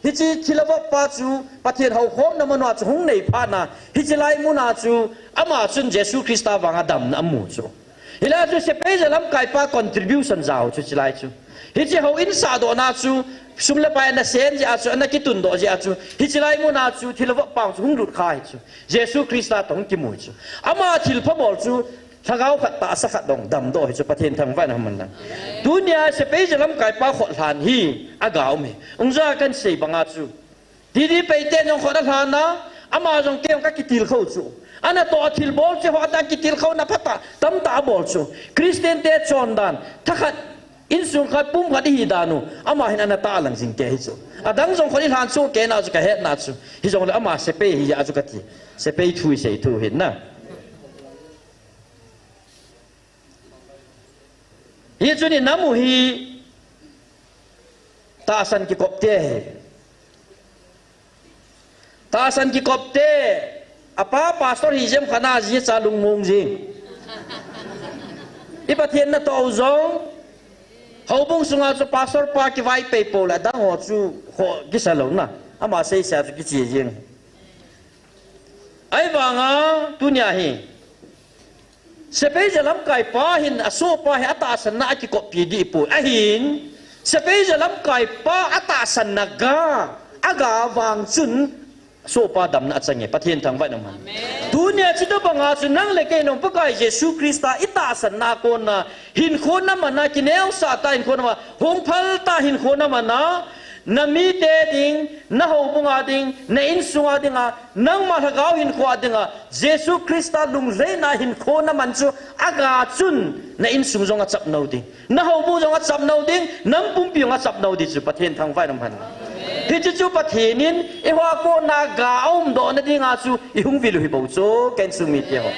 hi chi khilawap pa chu pathian ho khom na manwa chu hung nei pha na hi chi lai mu na chu ama chun Jesu Krista wanga dam na mu chu hila chu se pe jalam kai pa contribution zau chu chi lai chu hi chi ho in sa do na chu sumle pa na sen ja chu na ki tun do ja chu hi chi lai mu na chu thilawap pa chu hung lut khai chu Jesu Krista tong ki mu chu ama thil pha bol chu thagau khat ta sa khat dong dam do hi chu pathian thang van ham nan dunia se pe jalam kai pa khot han hi agao me ungza kan sei banga chu di pe te nong khot han na ama jong kem ka kitil khau chu ana to thil bol che ho ta kitil khau na phata tam ta bol chu Christian te chon dan thakhat in sung khat pum khat hi danu ama hin ana ta lang jing te hi chu adang jong kholi han chu ke na chu ka het na chu hi jong le ama se pe hi ya chu ka ti se pe thui sei thu hin na hi chu ni namu hi ta san ki kopte ta san ki kopte apa pastor hi jem khana ji cha lung mong jing i pathian na to zong hậu bung sunga chu pastor pa ki vai pe po la dang ho chu ho ki salong na ama sei sa ki chi jing ai wanga tunya hi sepe jalam kai pa hin aso pa hi ata san na ki ko pi di pu a hin sepe jalam kai pa ata san na ga aga wang chun so pa dam na change pathian thang vai nam dunia chi do banga chu nang le ke nom pa kai jesu krista ita san na ko na hin khon na mana ki neu sa ta hin khon na hong phal ta hin khon na mana na mi te ding na ho bunga ding na in sunga dinga nang ma thagau hin khwa dinga jesu krista lung le na hin khon na man chu aga chun na in sung zonga chap no ding na ho bu zonga chap no ding nam pum pi zonga chap no di chu pathian thang vai nam han thì chú bắt hiện in, hoa cô na gà ông đó nó đi ngã chú, hung vị lui bảo chú, cái chú mít vậy ho,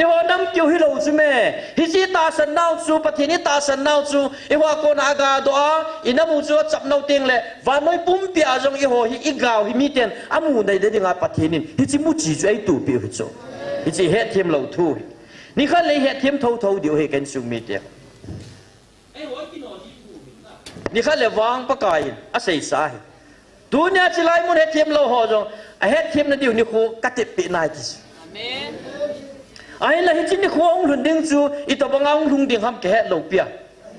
hoa năm kiểu hi lâu chú mẹ, hi chỉ ta sân nào chú, bắt hiện in ta sân nào chú, hoa cô na gà đó, ina mu chú chập nào tiếng lệ, và nói bún bia trong hoa hi gạo hi mít tiền, amu này để đi ngã bắt hiện in, hi chỉ mu chỉ chú ấy tụ biểu chú, hi chỉ hết thêm lâu thu, ni khăn lấy hết thêm thâu thâu điều hi cái chú mít vậy, ni khăn lấy vang bắt cái, say sai. Dunia chỉ lại muốn hết thêm lâu họ rồi, hết thêm là điều như khu cắt tiệp bị này chứ. Ai là hết chính khu ông luôn đinh chú, ít tao bằng ông luôn đinh ham cái hết lâu bia,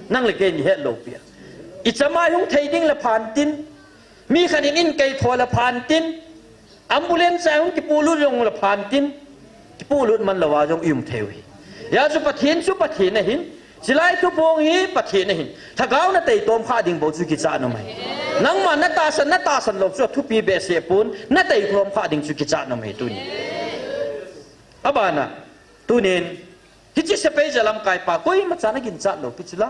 năng lực cái gì hết lâu bia. Ít chăm ai không thấy đinh là phản tin, mi khả năng in cây thua là phản tin, ambulance ai không cái bù lút dùng là phản tin, cái bù lút mình là vào trong im theo. Ya chú bắt hiện này hin. chỉ lại thu buông hi bắt hiện này thà gạo nó tây tôm khá đình bảo chú kỹ cha nó mày nang mà nó ta san lộc cho thu pi bè xe pun nó tây tôm khá đình chú kỹ cha nó mày tu ni abana tu nên hít chỉ sẽ giờ làm cái pa coi mà cha nó kinh cha lộc kỹ la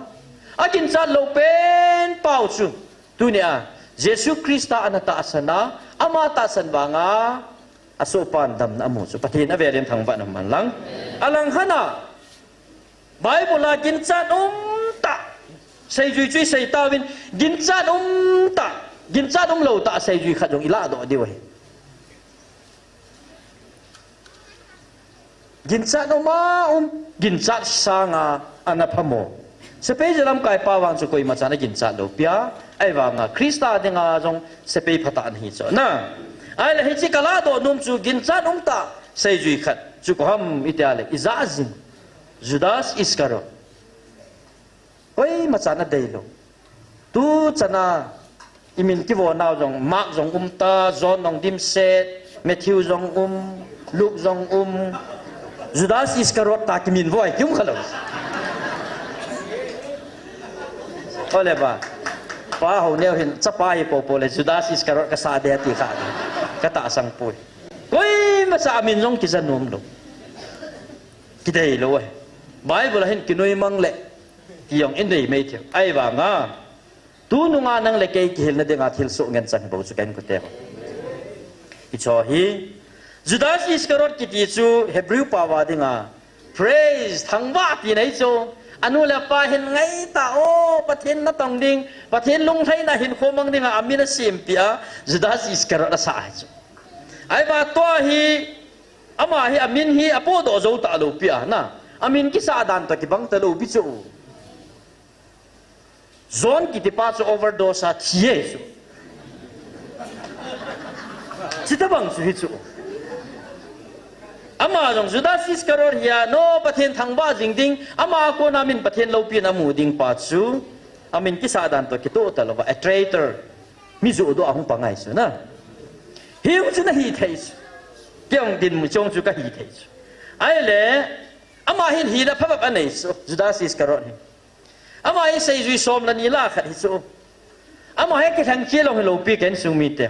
kinh cha lộc pen bảo chú tu ni Jesus Christa anata asana ama ta san banga asopan dam na amu so pathin a verim thang ba naman lang alang hana Bible la gin chat ta say duy truy say ta vin gin chat ta gin chat lâu ta say duy khát dong ila do đi vậy gin chat ma gin chat sanga anapamo sepe jalam kai pawang chu koi machana gin chat lo pia ai wanga Krista dinga jong sepe phatan hi cho na ai la hi chi kala do num chu gin chat ta say duy khát chu ko ham itiale izazin Judas Iscariot. Oi macana daylo. Tu chana imin kivo now jong Mark jong ta John jong dim set Matthew jong Luke jong Judas Iscariot ta kimin voi kim khalo. Ole ba. Pa ho neo hin chapa hi po le Judas Iscariot ka sa de ti kha. Ka ta sang pui. Oi macha amin jong kisanum lo. Kidai lo oi. Bible hin kinoi mang le kiyong indei me thiam ai wa nga tu nu nga nang le ke khil na de nga thil so ngen chang bo chu ken ko te i cho hi Judas Iscariot ki ti chu Hebrew pa wa dinga praise thang ba pi nei chu anu la pa hin ngai ta o pathin na tong ding pathin lung thai na hin khomang dinga amina sim pia Judas Iscariot la sa chu ai ba to hi ama hi amin hi apo do zo ta lo pia na amin kisa dan to kibang talo bichu zone ki tipa chu overdose a thie chu chitabang chu hi chu ama jong Judas Iscariot ya no pathen thangba jingding ama ko namin pathen lopin amu ding pa chu amin kisa dan to kito talo a traitor mi zu do ahung pangai chu na hiu chu na hi thei chu kyong din mu chong chu ka hi thei chu ai le ama hin hi da phap anei so Judas Iscariot ama hi sei zui som la ni la khat hi so ama he ke thang chi lo hi lo pi ken sung mi te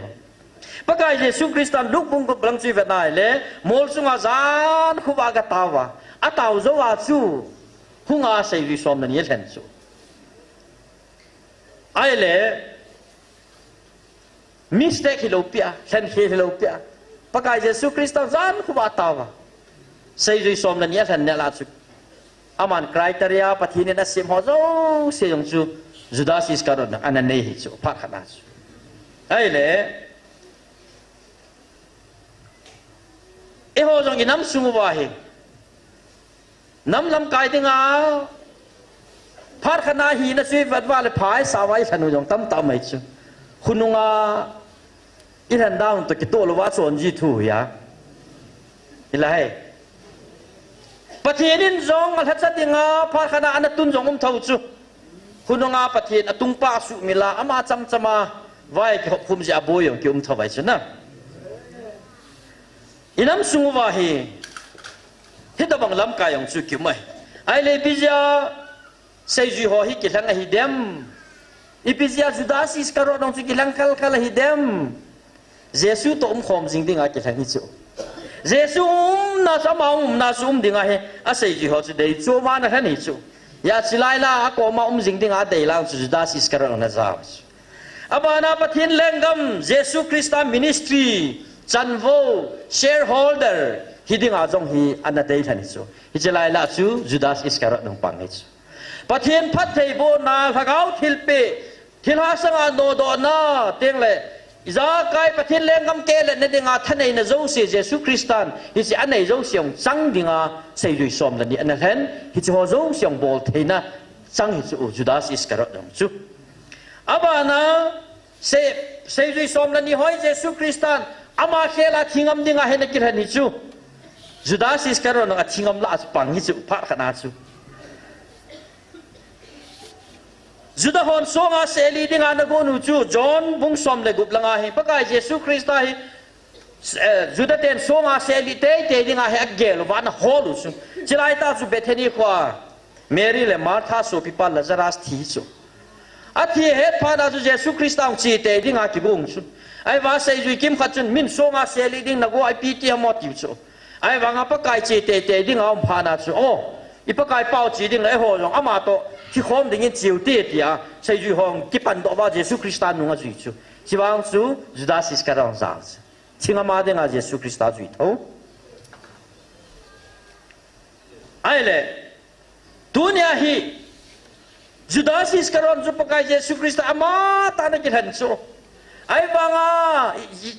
pakai Jesu Kristan luk bung ko blang chi vet nai le mol sunga zan khu ba ga tawa ataw zo wa chu hunga sei zui som la ni len so ai le mistake hi lo pia len hi lo pia pakai Jesu Kristan zan khu ba tawa say duy som là nhớ thành là chú aman criteria pathin na sim ho zo se yong chu Judas Iscariot na anh nei hi chu pha khana chu ai le e ho jong inam sumu wa hi nam lam kai tinga phát khả năng hi nó suy vật va lại phải sao vậy thằng nông tâm tâm mấy chứคุณนงอีทันดาวตัวกิตัวละว่าส่วนจีถูยะอีไรประเทศนี้จงอัลฮัสดิงาพาขณะอันตุนจงเท่าจูคุณนงประเทศตุงป้าสุมิลาอามาจำจำมาไว้ขอบคุมจะบุยองกิเท่าไว้ชนะอีน้ำสูงว่าเฮที่ตะบังลำกายองจูกิมไหมไอเลยพิจาเซจูฮอฮิกิลังฮิเดมIpizia Judas Iscariot nong sikilang kalkala hidem. Jesu to khom jing dinga ke thang hichu. Jesu na samang na sum dinga he asai ji ho chu dei chu ma na thani chu. Ya chilai la ko ma jing dinga dei lang chu Judas Iscariot na za. Abana pathin lengam Jesu Christa ministry chanvo shareholder hidinga jong hi anadei thani chu. Hi chilai la chu Judas Iscariot nong pang hichu. Pathin phat thei bo na thagau thilpe thiên hóa sang à đồ đồ na tiếng lệ giá cái bắt thiên lên ngắm kê lệ nên tiếng à thân này là dấu sĩ Jesus Christan thì sẽ anh này dấu sĩ ông trắng tiếng à xây dựng xóm là đi anh hẹn thì chỉ họ dấu sĩ ông bồ thế na trắng thì chú Judas Iscariot ông chú à na xây dựng xóm là đi hỏi Jesus Christan ama kê là thiên âm tiếng à hẹn cái hẹn thì chú Judas Iscariot ông thiên âm là bằng thì chú phát khả năng chú Judah hon songa seli dinga na gonu chu John bung som le gup langa hi pakai Jesus Christa hi Judah ten songa seli te dinga he agel wan holu chu chilai ta chu Bethany khwa Mary le Martha so pipa Lazarus thi chu athi het pha da chu Jesus Christa ong chi te dinga ki bung chu ai wa sei ju kim khat chun min songa seli ding na go ai pi ti mo ti chu ai wa nga pakai chi te dinga ong pha na chu o ipakai pao chi ding le ho long ama toที่ขอมดิ่งจิ๋วเตี้ยที่อ่ะใช้ยูฮองที่ปันตัวว่าเยซูคริสต์นุ่งอาจุยจูที่บางสูจุดาสิสการังซาสที่งามาเด้งอาเยซูคริสต์จุยเท่าไอ้เล่ตัวเนี้ยฮีจุดาสิสการังจูปกายเยซูคริสต์อามาตานักเห็นจูไอ้บางอ่ะ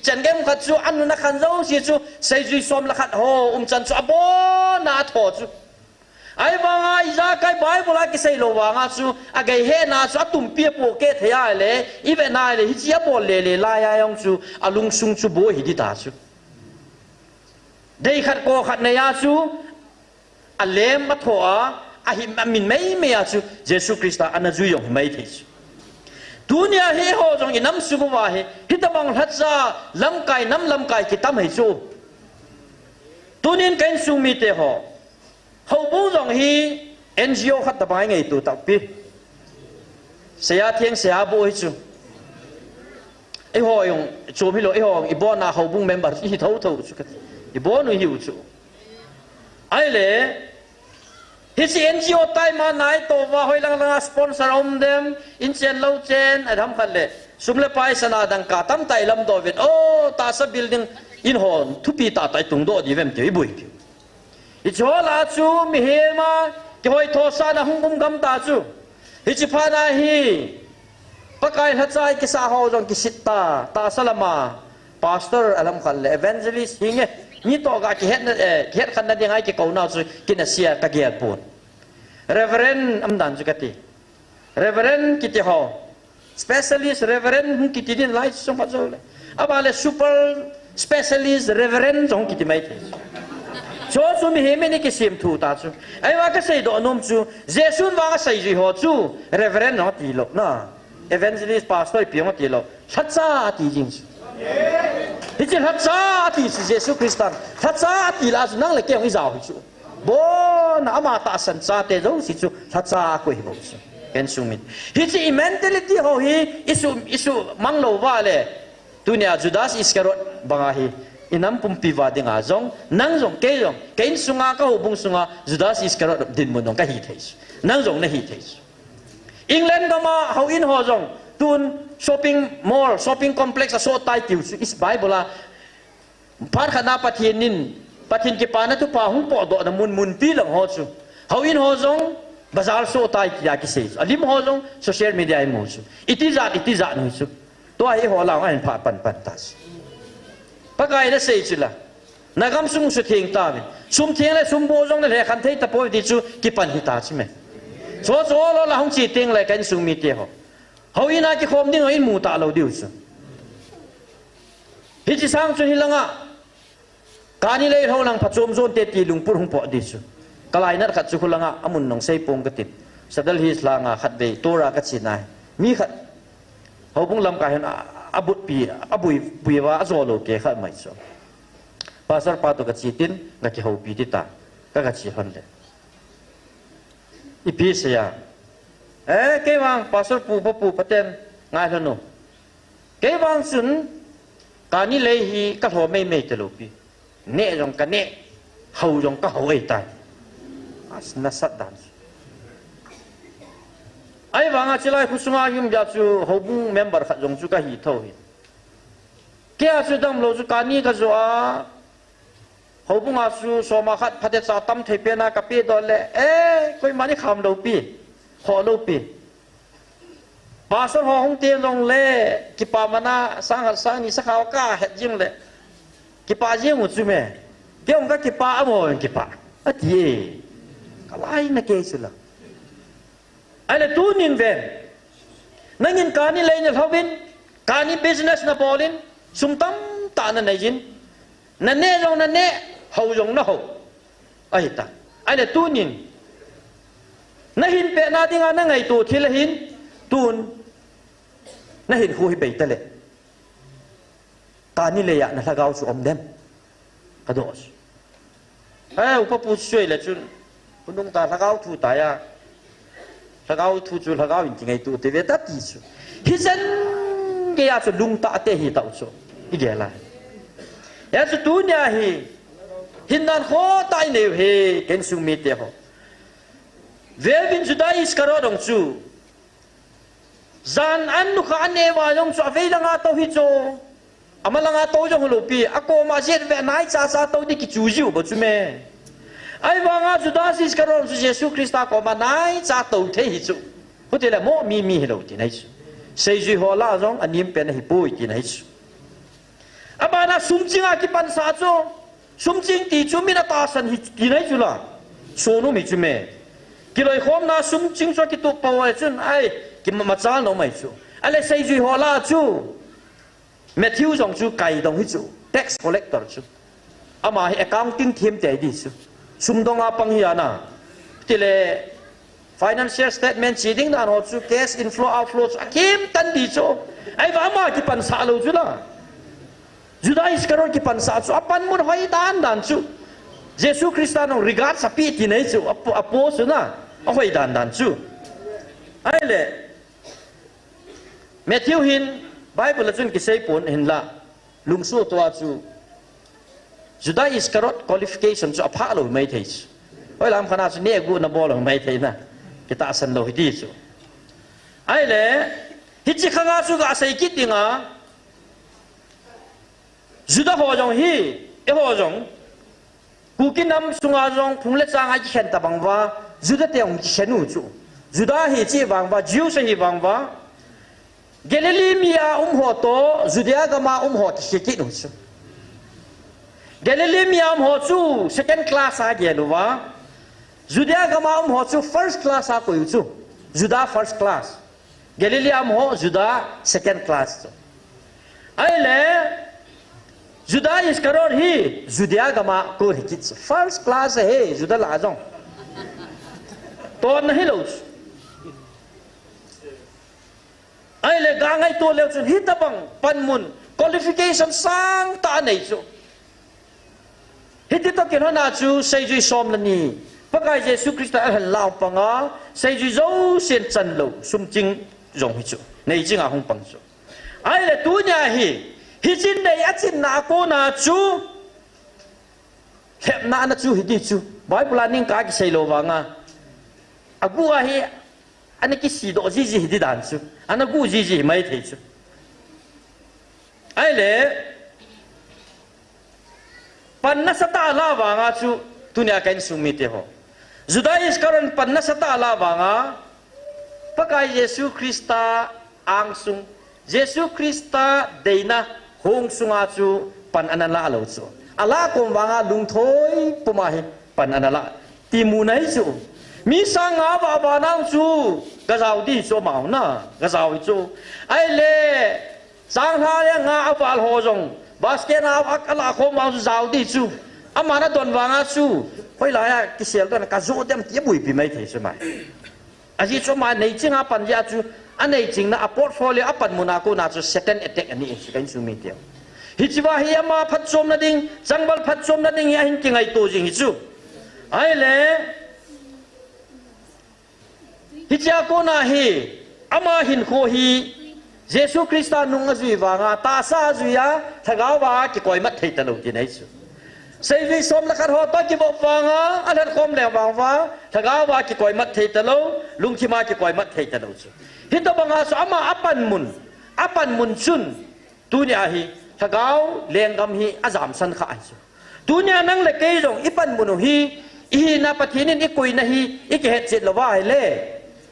จันเกมขัดจูอันนู้นนักขันเจ้าสิจูใช้จุยสมละขัดโฮจันจูอบนาทอจูไอ้บางอ่ะอีจ้าใครบ่อยบุลากิเซโลวางอ่ะจูอ่ะไงเฮน่าจูตุ่มเปียโปเกตเฮียเลยอีเวนน่าเลยฮิจิยาบอลเลยลายองจูอ่ะลุงซุงจูโบฮิดิตาจูเดี๋ยวขัดโกขัดเนียจูอ่ะเลมมาถั่วอ่ะหิมมินไม่อ่ะจูเยซูคริสต์อันนั้นจูยงไม่ที่จูตัวเนี้ยเฮโฮจงอีน้ำสุกว่าเฮฮิตบังฮัตซาลำไก่น้ำลำไก่กิตามให้จูตัวนี้กันซุมิเตโฮเขาบูจงฮี NGO ขัดตะไบไงตัวตับปีเสียเทียงเสียบุยจูไอ้หอยงจูพี่โลไอ้หอยอีบอนาเขาบุ้งเมมเบอร์ที่เท่าจูกันอีบอนุหิวจูไอ้เล่ฮิซี NGO ไต้มาไหนตัวว่าหอยลังสปอนเซอร์อมเดมอินเชนเลวเชนไอ้ทำกันเลยสุมเลไปสนาดังกาตั้มไต่ลำโดวิดโอ้ตาสบิลดิ้งอินหอนทุปีตาไต่ตุงโดดีเวมเดียวบุยอิจฉาลาจูมีเฮมาที่หอยทอสานะหุ่งกุมกำตาจูฮิจิพานาฮีปะกายหัดใจกิสาฮาวจงกิสิตตาสลามาพาสเตอร์อัลลัมขันเลเวนเจลิสฮิงเงนี่ตัวกากิเฮ็ดขันนั่นยังไงกิเขาหน้าจูกินเสียตะเกียบปูนเรเวเรนอัมดันจูกติเรเวเรนกิติฮาวสเปเชียลิสต์เรเวเรนหุ่งกิติดินไลท์สงพัดจูเลยอาบาเลซูเปอร์สเปเชียลิสต์เรเวเรนจงกิติไม่ถึงชอบจูมีเฮมินิกิสิมทูตาจูไอ้ว่าก็ใส่ดอกนมจูเจสุนว่าก็ใส่จีหัวจูเรเวเรนน้อตีหลอกนะเอเวนเจลิสต์พาสเตอร์พิงว่าตีหลอกชัดจ้าตีจริงจูที่จริงชัดจ้าตีสิเยซูคริสต์ชัดจ้าตีลาจูนั่งเลยเกี่ยวกับเจ้าจูบ่น่ามาตาสันจ้าเตะจูสิจูชัดจ้าคุยบอกจูเห็นซูมิดที่จริงเมนเทลิตี้เขาฮีอิสุมังโลว่าเลยตัวเนี่ยจูดาสอิสคาโรตบังอาฮีอินัมปุ่มพิวาดิงอาจงนั่งจงเกยงเกยนสุงาก็หุบงสุงาจุดาสิสกระดินมุนงก็ฮิตเฮสนั่งจงเนี่ยฮิตเฮสอังกฤษก็มาเขาอินหัวจงตุนช้อปปิ้งมอลล์ช้อปปิ้งคอมเพล็กซ์โซตายติวอิสไบเบิลพาร์คนาปะเทียนินปะเทียนกีปานะทุพาหุงปอดอดมุนตีหลังหัวจูเขาอินหัวจงบาซาร์โซตายยากิเซสอลิมหัวจงโซเชียลมีเดียอิมูจูอิติจัดนี่จูตัวไอ้หัวเราไอ้ผ่าปันตัสปะกายนั่นเสียจุละนักำสุงสุดเทียงตามิสุมเทียงเลยสุมโบจงเลยขันเทยตะโพยดิจูกิปันหิตาใช่ไหม chúa chúa lo là không chỉ tiếng lại cái sung mi tiêu hầu như là cái hôm đi nói mù tạ lâu điều chứ hít chỉ sang cho hi lăng à cái này lấy hầu lăng phát chôm zone tết thì lùng pur hung bỏ đi chứ cái này nó khát chú lăng à amun nong say pong cái tít sadal hi lăng à khát về tora cái gì này mi khát hầu bung làm cái hiện abut pi abui bui wa azol lo ke khát mai chứ pasar patu cái gì tin ngài cái hầu pi đi ta cái gì hơn đấy ipisia cái vang pastor pu paten ngai thanu cái vang sun cái này lấy hi cái hồ mây mây te lopi nè rong cái nè hầu rong cái hầu ấy tai na sát đàn ai vang à chỉ lại kusunga yum ja chu hầu bung member khát rong chu cái hi thâu hi kia chu dam lo chu cái này cái zo à hầu bung à chu so ma khát phát sa tâm thầy pe na cái pe đó lệ coi mà đi kham đâu pi họ đâu pi pastor họ không tiền dòng lệ kipa mana sang ni sakau ka hết riêng lệ kipa riêng một chút mẹ cái ông cái kipa amo kipa at ye cái lại na cái sự là ai là tu nhìn về nãy nhìn cái này lấy nhật hậu bin cái này business na bolin sum tâm ta na này jin na nè dòng na nè hậu dòng na hậu ai ta ai là tu nhìn na hin pe na dinga na ngai tu thil hin tun na hin hu hi be tale ta ni le ya na lagaw su om dem kados upa pu sui le chun punung ta lagaw thu ta ya lagaw thu chu lagaw in ngai tu te ve ta ti su hi sen ge ya chu lung ta te hi tau chu i ge la ya chu tu nya hi hin nan kho tai ne he ken sung mi te ho Velvin Judais karo dong chu zan an nu kha ane wa dong chu avei langa to hi cho amalanga to jong lupi ako ma jet ve nai cha to di ki chu jiu bo chu me ai wa nga Judas karo chu Jesus Christa ko ma nai cha to the hi chu hu te la mo mi hi lo ti nai chu sei ji ho la jong anim pen hi pui ti nai chu abana sum chinga ki pan sa chu sum ching ti chu mi na ta san hi ti nai chu la so no mi chu me ki loi khom na sum ching so ki tu paw chun ai ki ma cha no mai chu ale sei ji ho la chu Matthew jong chu kai dong hi chu tax collector chu ama hi accounting team te di chu sum dong a pang hi ana ti le financial statement chi ding na no chu cash inflow outflow chu kim tan di chu ai wa ma ki pan sa lo chu la Judas karon ki pan sa chu apan mun hoi dan chu Jesus Christano regard sa pi ti nei chu apo su na hoi dan chu ai le Matthew hin Bible chun ki sei pon hin la lungsu to chu Judas Iscariot qualification chu apha lo mai thei chu oi lam khana chu ne gu na bol lo mai thei na ki ta san lo hi ti chu ai le hi chi khanga chu ga sei ki tinga Judas ho jong hi e ho jong kukinam sunga jong phungle changa ki khen ta bangwa Judas te ong ki khenu chu Judas hi chi bangwa Jew se hi bangwa Galilee mia ho to Judea gama ho ki ki no chu Galilee mia ho chu second class a geluwa Judea gama ho chu first class a ko chu Judah first class Galilee ho Judah second class chu ai le Judah Iscariot hi Judea gama ko hi ki first class he Judah la jong to na hi lo ai le ga ngai to le chun hi ta bang panmun qualification sang ta nei chu hi ti to ken na chu sei ji som la ni pakai Jesus Christ a hal lao panga sei ji zo sen chan lo sum ching jong hi chu nei jing a hong pang chu ai le tu nya hi chin nei a chin na ko na chu hep na chu hi ti chu Bible ning ka ki sei lo wanga agu a hi ani ki si do ji hi di dan chu ana gu ji mai thei chu ai le panna sata la wanga chu tunya kain sumi te ho Judas karon panna sata la wanga pakai Yesu Krista ang sung Yesu Krista deina hong sunga chu pan anala lo chu ala kom wanga lung thoi pumahi pan anala ti mu nai chu mi sang ngã và nang chu cái giàu đi số màu na cái giàu chu ai lệ sang ha le ngã và hồ rong basket na akala khom màu giàu đi chu ama na don wanga chu hoi la cái sel đó cái zo dem tie bui pi mai thế số mai à gì số mai này chính à pan ya chu anh này chính là portfolio apan monaco na chu second attack anh ấy cái chu mi tiêu hichiwa hi ama phat chom na ding changbal phat chom na ding ya hin ki ngai to jing chu ai le hichia ko na hi ama hin kho hi Jesu Christa nung azui wanga ta sa zuya thagawa ki koi mat thei talo ti nei chu sei vi som la khat ho to ki bo wanga alat khom le wangwa thagawa ki koi mat thei talo lungkhima ki koi mat thei talo chu hito banga so ama apan mun chun tunia hi thagau lengam hi azam san kha ai chu tunia nang le ke jong ipan mun hi i na pathinin i koi na hi i ke het chit lawa ai le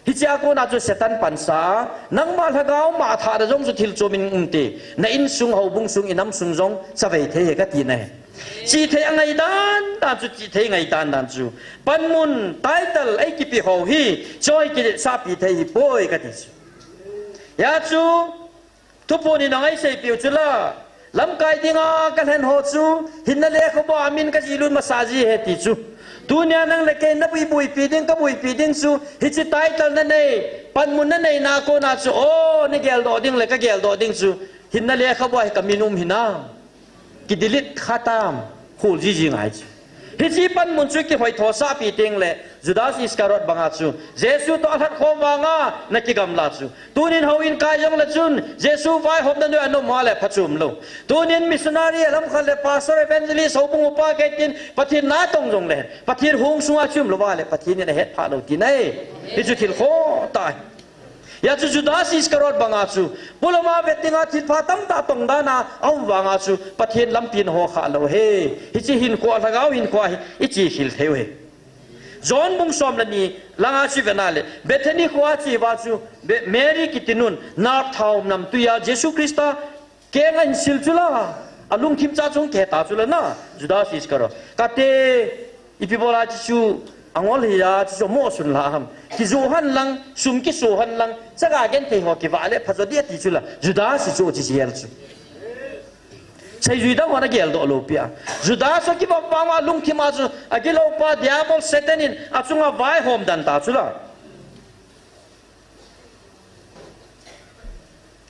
hi cha ko na chu setan pansa nang ma thagau ma tha da jong chu thil chomin umti na in sung ho bung sung inam sung jong savei the he ka ti na chi the angai dan ta chu chi the ngai dan chu pan mun title ai ki pi ho hi choi ki sa pi the hi poi ka ti chu ya chu tu po ni nang ai sei piu chu la lam kai dinga ka len ho chu hin na le kho ba min ka ji lun masaji he ti chu tunia nang le ke na bui pi ding ka bui pi ding chu hi chi title na nei pan mun na nei na ko na chu o ni gel do ding le ka gel do ding chu hin na le kho ba ka minum hina ki delete khatam khul ji ji ngai chu hi chi pan mun chu ki hoi tho sa pi ding le Judas Iscariot banga chu Jesu to athat khom wanga na ki gam la chu tunin ho in kai jong la chun Jesu vai hom na no anu ma le phachum lo tunin missionary lam khal le pastor evangelist ho bung upa ke tin pathin na tong jong le pathin hung sunga chum lo wa le pathin ne het pha lo ti nei hi chu thil kho tai ya chu Judas Iscariot banga chu pulama vetinga thil pha tam ta tong da na au wanga chu pathin lam pin ho kha lo he hi chi hin ko thagau hin ko hi i chi hil theu he John bung som la ni langa chi venale Bethany khwa chi wa chu Mary kitinun nar thaum nam tu ya Jesu Christa ke ngan sil chula alung thim cha chung ke ta chula na Judas Iscariot ka te ipibola chi chu angol hi ya chi mo sun la ham ki zu han lang sum ki su han lang chaga gen te ho ki wa le phajo dia ti chula Judas chu chi yer chu sai juida wana gel do lopia Judas ki ba ma lung ki ma chu agilo pa diabol satanin achunga vai hom dan ta chula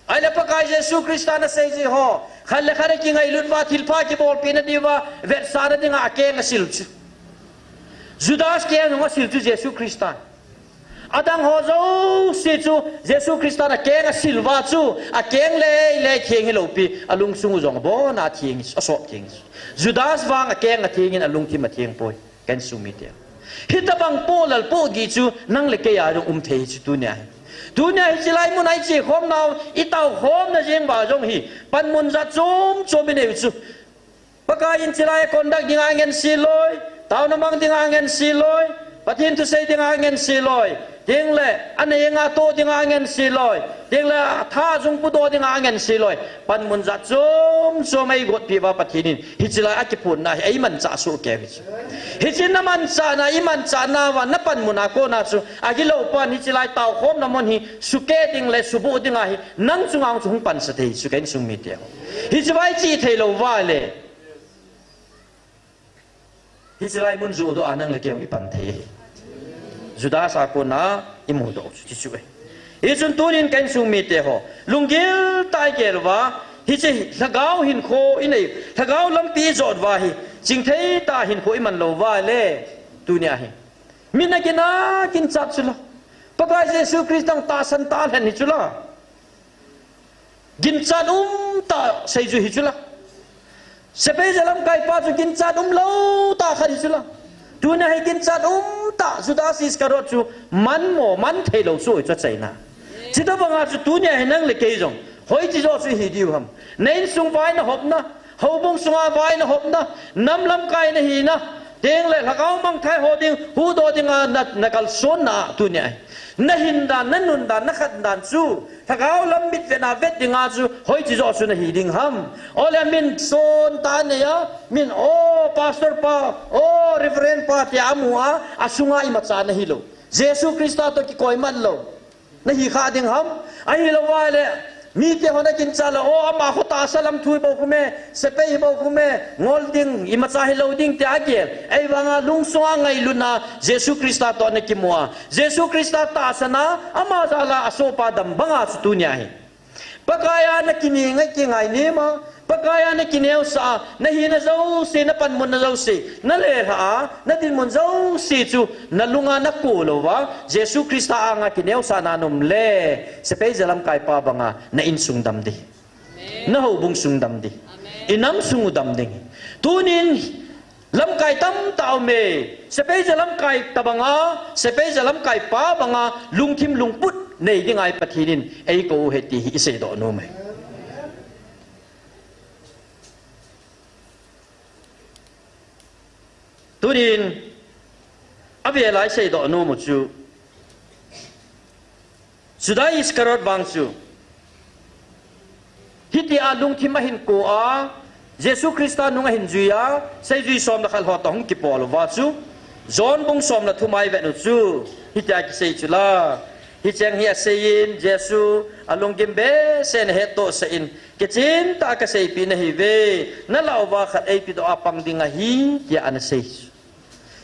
aile pa kai Jesu Christa na sei ji ho khalle khare ki ngai lut wa thil pha ki bol pina diwa ver sara dinga ake ngasil chu Judas ke ngo sil chu Jesu Christa adang ho zo si chu Jesu Christa na ke ngasil wa chu a keng le theng hi lopi alung sungu jong bo na theng so theng Judas wang a keng a theng in alung thi ma theng poi kan sumi te hitabang polal po gi chu nang le ke ya ro thei chu tu nya hi chilai mun ai chi khom naw i tau khom na jeng ba jong hi pan mun za chom ne chu paka in chilai kondak dinga ngen siloi tau namang dinga ngen siloi pathin tu sei dinga ngen siloi ding le ane nga to dinga ngen siloi ding le tha jung pu do dinga ngen siloi pan mun za chom ai got pi ba pathinin hi chilai akipun na ai man cha su ke hi chin na man cha na i man cha na wa na pan mun ko na chu agilo pan hi chilai tau khom na mon hi suke ding le subu dinga hi nang chungang chung pan sa thei su ken sung mi te hi chwai chi thei lo wa le hi chilai mun zu do anang le kem i pan thei Judas ako na imu do chi chu e chun tunin kan sung mi te ho lungil tai kel wa hi che thagau hin kho inei thagau lampi jot wa hi ching thei ta hin kho iman lo wa le tunia hi mina kina kin chat chula papa Jesu Christang ta san ta hen hi chula gin chat ta sei ju hi chula sepe jalam kai pa chu gin chat lo ta khari chula tunia hi gin chat ta Judas Iscariot chu man thei lo su cho chai na chita banga chu tunia hi nang le ke jong hoi chi jo su hi diu ham nein sung vai na hop na ho bung sunga vai na hop na nam lam kai na hi na tiếng lệ là cáo mang thai hồ tiếng hu đồ tiếng na kal son na tu nhảy na hin đàn na nun đàn na khát đàn chu là cáo lâm bít việt na vết tiếng chu hoi chỉ rõ chu na hi ding ham ô là min son ta này á min ô pastor pa ô reverend pa ti amua asunga imatsa na hilo Jesus Christa to ki koi man lo na hi kha ding ham ai lo wa le mi te hona kin chala o ama khota salam thui bo kume sepe bo kume ngol ding imatsa hi lo ding te age ai wanga lungsoa ngai luna Jesus Christa to na ki mua Jesus Christa ta sana ama zala asopa dam banga tu nya hi pakaya na kini ngai ki ngai ni ma pakaya na kineo sa na hi na zo si na pan mun na zo si na le ha na din mun zo si chu na lunga na ko lo wa Jesus Christa anga kineo sa na nom le se pe jalam kai pa banga na in sung dam di na ho bung sung dam di inam sung dam ding tunin lam kai tam tao me se pe jalam kai tabanga se pe jalam kai pa banga lungthim lungput nei dingai pathinin ei ko heti hi se do no me turin abia lai sei do no mu chu sudai iskarot bang chu hiti alung thima hin ko a Jesus Christa nunga hin juya sei jui som na khal ho tong ki pol wa chu zon bung som na thumai ve nu chu hiti a ki sei chu la hi chang hi sein Jesus alung kim be sen he to sa in ke chin ta ka sei pi na hi ve na law wa khat ei pi do apang dinga hi ki an sei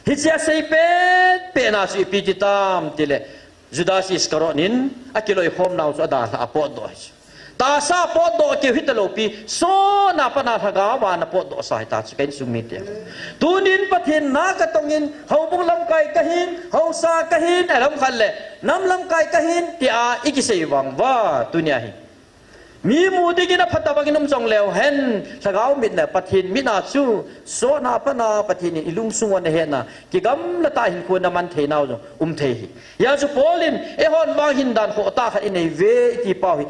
hi chia sei pe na su pi ti tam tile Judas Iskariotin akiloi khom naw so da a po do ta sa po do ke hitalo pi so na pa na thaga wa na po do sai ta chen sumit ya tunin pathin na ka tongin ho bung lam kai kahin ho sa kahin alam khalle nam lam kai kahin ti a ikisei wang wa tunia hi mi mu de gina phata bagin um jong leo hen thagau mit na pathin mina chu so na pa na pathin ilung sungon he na ki gam la ta hin ko na man the naw jo the hi ya chu polin e hon wang hin dan ko ta khat in ei ve ti pau hi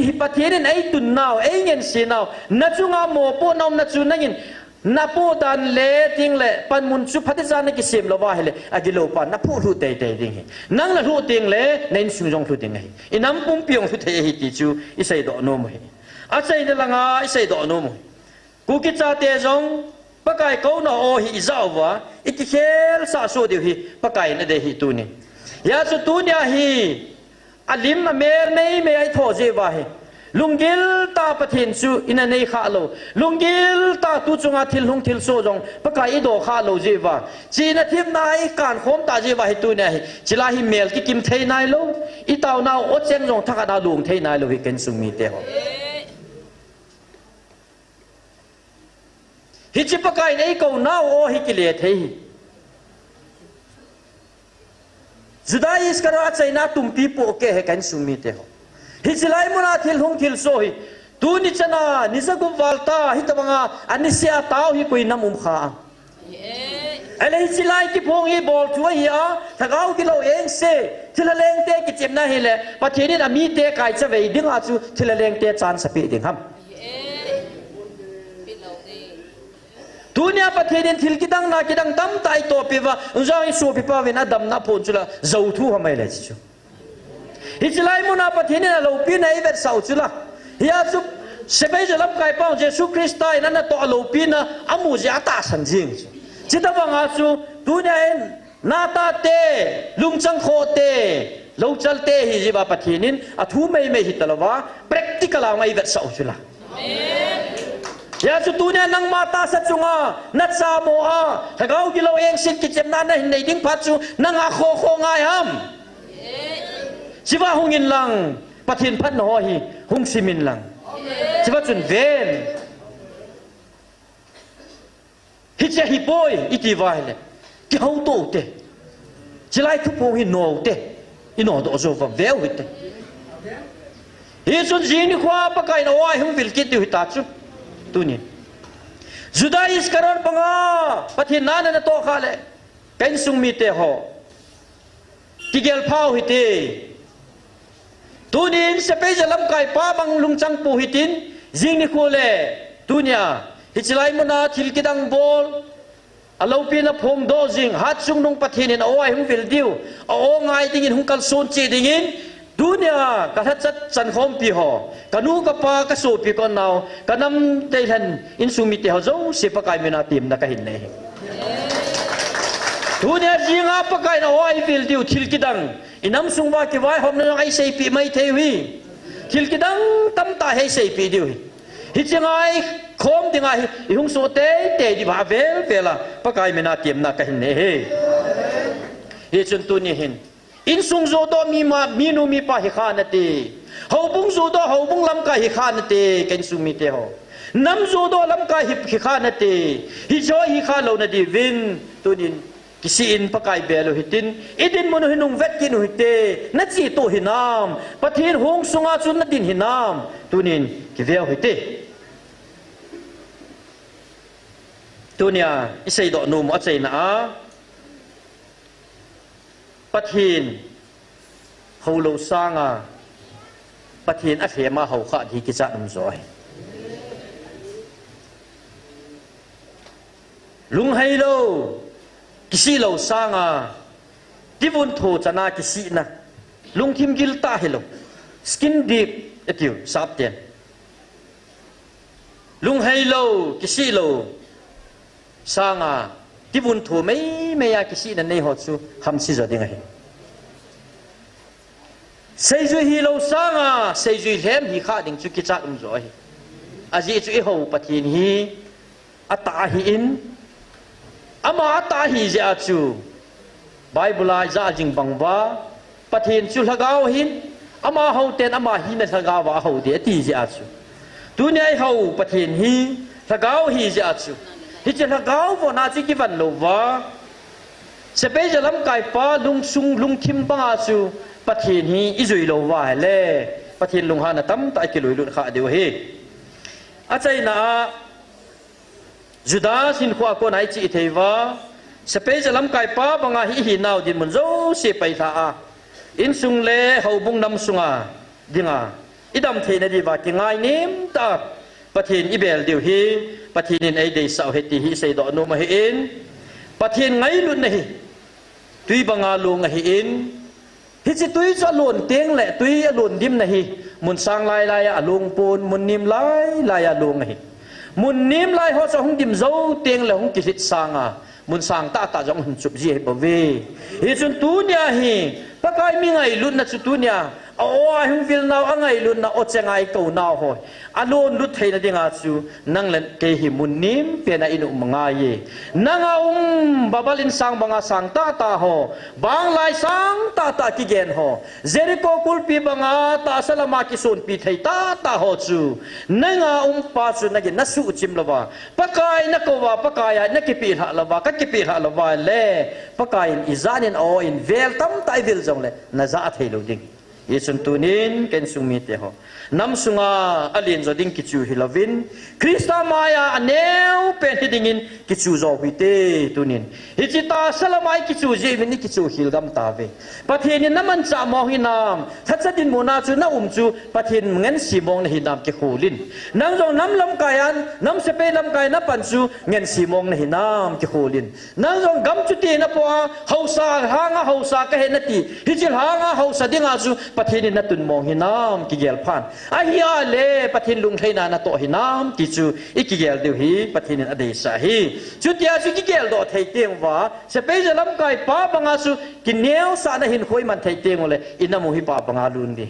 hi pathin ei tun naw ei ngen si naw na chu nga mo po nom na chu nangin na po dan le ting le pan mun chu phati jan ki sim lo wa hele agilo pa na pu hu te te ding hi nang la hu ting le nen sung jong thu ting hi inam pum piong thu the hi ti chu isai do no mo hi a chai de langa isai do no mo ku ki cha te jong pakai ko no o hi za wa iki khel sa so de hi pakai na de hi tu ni ya chu tu nya hi alim ma mer nei me ai tho je wa hi lungil ta pathin chu ina nei kha lo lungil ta tu chunga thil hung thil so jong pakai do kha lo je wa china thim nai kan khom ta je wa hi tu ne hi chila hi mel ki kim thei nai lo i taw naw o chen jong thaka da lung thei nai lo hi ken sung mi te ho hi chi pakai nei ko naw o hi ki le thei Judas Iskarot chaina tumpi po ke he ken sung mi te ho Hijilai muna thil hung thil so hi tu ni chana ni sagum walta hi tabanga anisia taw hi koi namum kha ele hijilai ki phong hi bol chu hi a thagau ki lo eng se thilaleng te ki chimna hi le pathiani na mi te kai cha vei ding a chu thilaleng te chan sapi ding ham dunia pathiani thil ki dang na ki dang tam tai to piwa unjai so pipa ve na dam na phon chula zau thu hamai le chu Hijilai muna pathiani na lo pi na ivet sau chula hiya chu sebai jalam kai pau Jesus Christa ina na to lo pi na amu ja ta san jing chita wanga chu dunia en na ta te lungchang kho te lo chal te hi jiba pathianin athu mai mai hitalawa practical a ngai vet sau chula ya chu dunia nang mata sa chunga na cha mo a thagau ki lo eng sin ki chemna na hin nei ding pha chu nang a kho kho ngai ham Siva hungin lang pathin phat no hi hung simin lang siva chun ven hi che hi boy iti vai le ki hau to te chilai thu po hi no te ino do zo va veo hi te hi chun jin khwa pa kai no ai hung vil ki ti hi ta chu tu ni Judas Iskarot panga pathin na na to kha le ken sung mi te ho ki gel phau hi te tunin sepe jalam kai pa bang lungchang pu hitin jing ni khole tunia hichilai mona thil kidang bol alo pin a phom do jing hat chung nong pathin in oi hung vil diu o ngai ding in hung kal son chi ding in dunia ka that chat chan khom pi ho kanu ka pa ka so pi kon naw kanam te han in sumi te ho zo se pa kai mena tim na ka hin nei dunia jinga pa kai na oi vil diu thil kidang inam sungwa ki wai hom na ai sei pi mai the wi thil kidang tam ta hei sei pi diu hi chingai khom dingai hung so te di ba vel vela pa kai mena tim na ka hin nei he chun tu ni hin in sung zo do mi nu mi pa hi khan ati ho bung zo do ho bung lam ka hi khan ati ken sung mi te ho nam zo do lam ka hi khan ati hi jo hi kha lo na di vin tunin kisi in pakai belo hitin idin mo no hinung vet ki no hite na chi to hinam pathin hong sunga chun na din hinam tunin ki vel hite tunia isei do nu mo chei na a pathin holo sanga pathin a khema ho kha thi ki cha nam zoi lung hai lo kisi lo sanga tivun tho chana kisi na lung thim gil ta helo skin deep etiu sap ten lung hai lo kisi lo sanga tivun tho mai ya kisi na nei ho chu ham si zo ding hai sei ju hi lo sanga sei ju hem hi kha ding chu ki cha um zo hi aji chu i ho pathin hi ata hi in ama ata hi ja chu bible ai za jing bangwa pathin chu lagao hin ama ho ten ama hi na lagawa ho de ti ja chu tu nei ho pathin hi lagao hi ja chu hi che lagao vo na chi ki van lo wa se pe ja lam kai pa lung sung lung thim banga chu pathin hi izui lo wa le pathin lung ha na tam ta ki loi lu kha de hi a chai na Judas in khwa ko nai chi theiwa space lam kai pa banga hi naw din mun zo se pai tha a in sung le ho bung nam sunga dinga idam theina di wa ki ngai nim ta pathin ibel diu hi pathin in ai dei sau heti hi sei do no ma hi in pathin ngai lu na hi tui banga lu nga hi in hi chi tui cha lon teng le tui lon dim na hi mun sang lai lai a lung pun mun nim lai a lung hi mun nim lai ho cho hung dim zo teng le hung kisit sanga mun sang ta jong hun chup ji bo ve hi chun tu nya hi pakai mi ngai lut na chu tu nya o hung vil naw angai lut na o chengai ko naw ho alon lut theina dinga chu nang len ke hi mun nim pe na inu manga ye nanga babalin sang banga sang ta ho bang lai sang ta ki gen ho jericho kulpi banga ta salama ki son pi thei ta ho chu nanga pa chu na ge na su chim lawa pakai na ko wa pakai na ki pi ha lawa ka ki pi ha lawa le pakai in izanin o in vel tam tai vil jong le na za thei lo ding yesun tunin ken sumi te ho nam sunga alin zo ding kichu hilovin krista maya aneu pen hidingin kichu zo huite tunin hichita salamai kichu je min kichu hilgam ta ve pathin naman cha mo hinam thatsadin mona chu na chu pathin ngen simong na hinam ki khulin nang zo nam lam kayan nam sepe lam kai na pan chu ngen simong na hinam ki khulin nang zo gam chu ti na po hausa hanga hausa ka he na ti hichil hanga hausa dinga chu pathin na tun mong hinam ki gel phan ahia le pathin lung thaina na to hinam ki chu ikigel deu hi pathin in adei sa hi chutia chu ki gel do thei teng wa se pe jalam kai pa banga chu ki neu sa na hin khoi man thei teng ole inamu hi pa banga lun di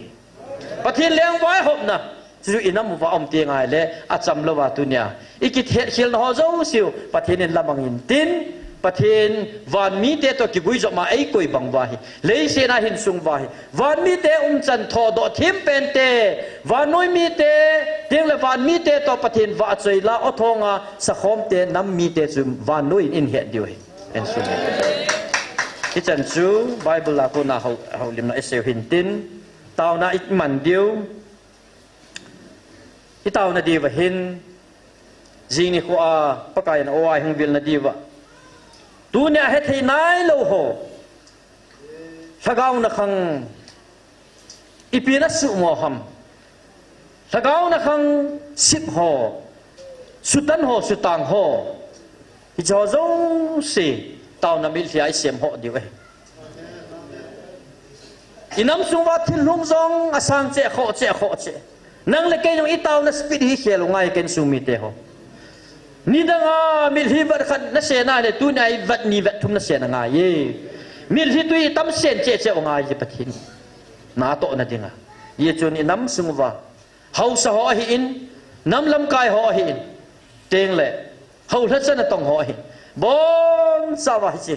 pathin leng wai hop na chu inamu wa om te ngai le acham lo wa tu nya iki khil no zo siu pathin in lamang in tin pathin van mi te to ki gui zo ma ai koi bang wa hi le se na hin sung wa hi van mi te chan tho do thim pen te van noi mi te teng le van mi te to pathin wa choi la o thonga sa khom te nam mi te chu van noi in he diu hi en su ki chan chu bible la ko na hau lim na eseu hin tin taw na ik man diu ki taw na di wa hin jing ni ko a pakai na oi hung vil na di wa tu nya he thei nai lo ho thagau na khang ipina su mo ham thagau na khang sip ho sutan ho sutang ho cho dấu xì tàu nằm bị ai xem họ đi vậy inam sung va thil lung zong asang che kho che nang le ke jong itaw na speed hi khelo ngai ken sumi te ho ni danga mil hi vat khat na se na le tu nai vat ni vat thum na se na ngai ye mil hi tui tam sen che ngai je pathin na to na dinga ye chun inam sung va hau sa ho hi in nam lam kai ho hi in teng le hau that sana tong ho hi bon sa wa chi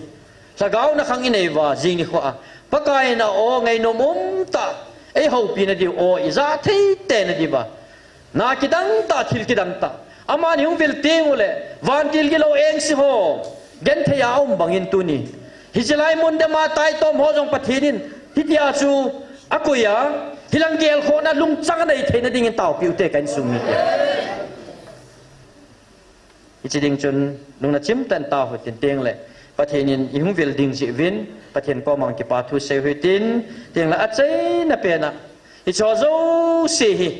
sa gao na khang inei wa jing ni kho a pakai na o ngai no mum ta ei ho pi na di o iza thei te na di ba na kidang ta thil kidang ta ama ni hung vil ting ule van kil gilo eng si ho gen theya om bangin tu ni hijilai mun de ma tai tom ho jong pathinin hitia chu akuya hilang gel kho na lung chang nei the na ding in tau piu te kan sumi te ichiding chun lung na chim tan ta ho tin teng le pathenin ihung vil ding ji win pathen ko mang ki pa thu se hui tin teng la achai na pe na i cho zo se hi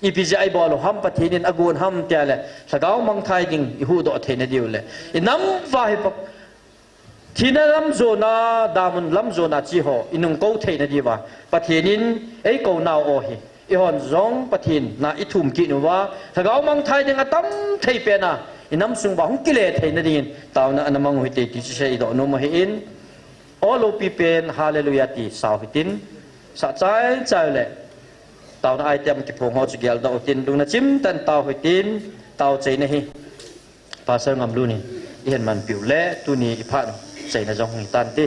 i pi jai bol ham pathenin agun ham tia le sagau mang thai ding i hu do the na diu le i nam va hi pa thina lam zo na damun lam zo na chi ho inung ko the na di wa pathenin ei ko nau o hi i hon zong pathin na i thum ki nu wa sagau mang thai ding atam thei pe na inam sung ba hung kile thei na ding taw na anamang hui te ti se do no ma hi in all of people hallelujah ti sao hitin sa chai chai le taw na item ki phong ho chu gel da tin dung na chim tan taw hitin taw chei na hi pasal ngam lu ni hen man piu le tu ni i pha chei na jong tan ti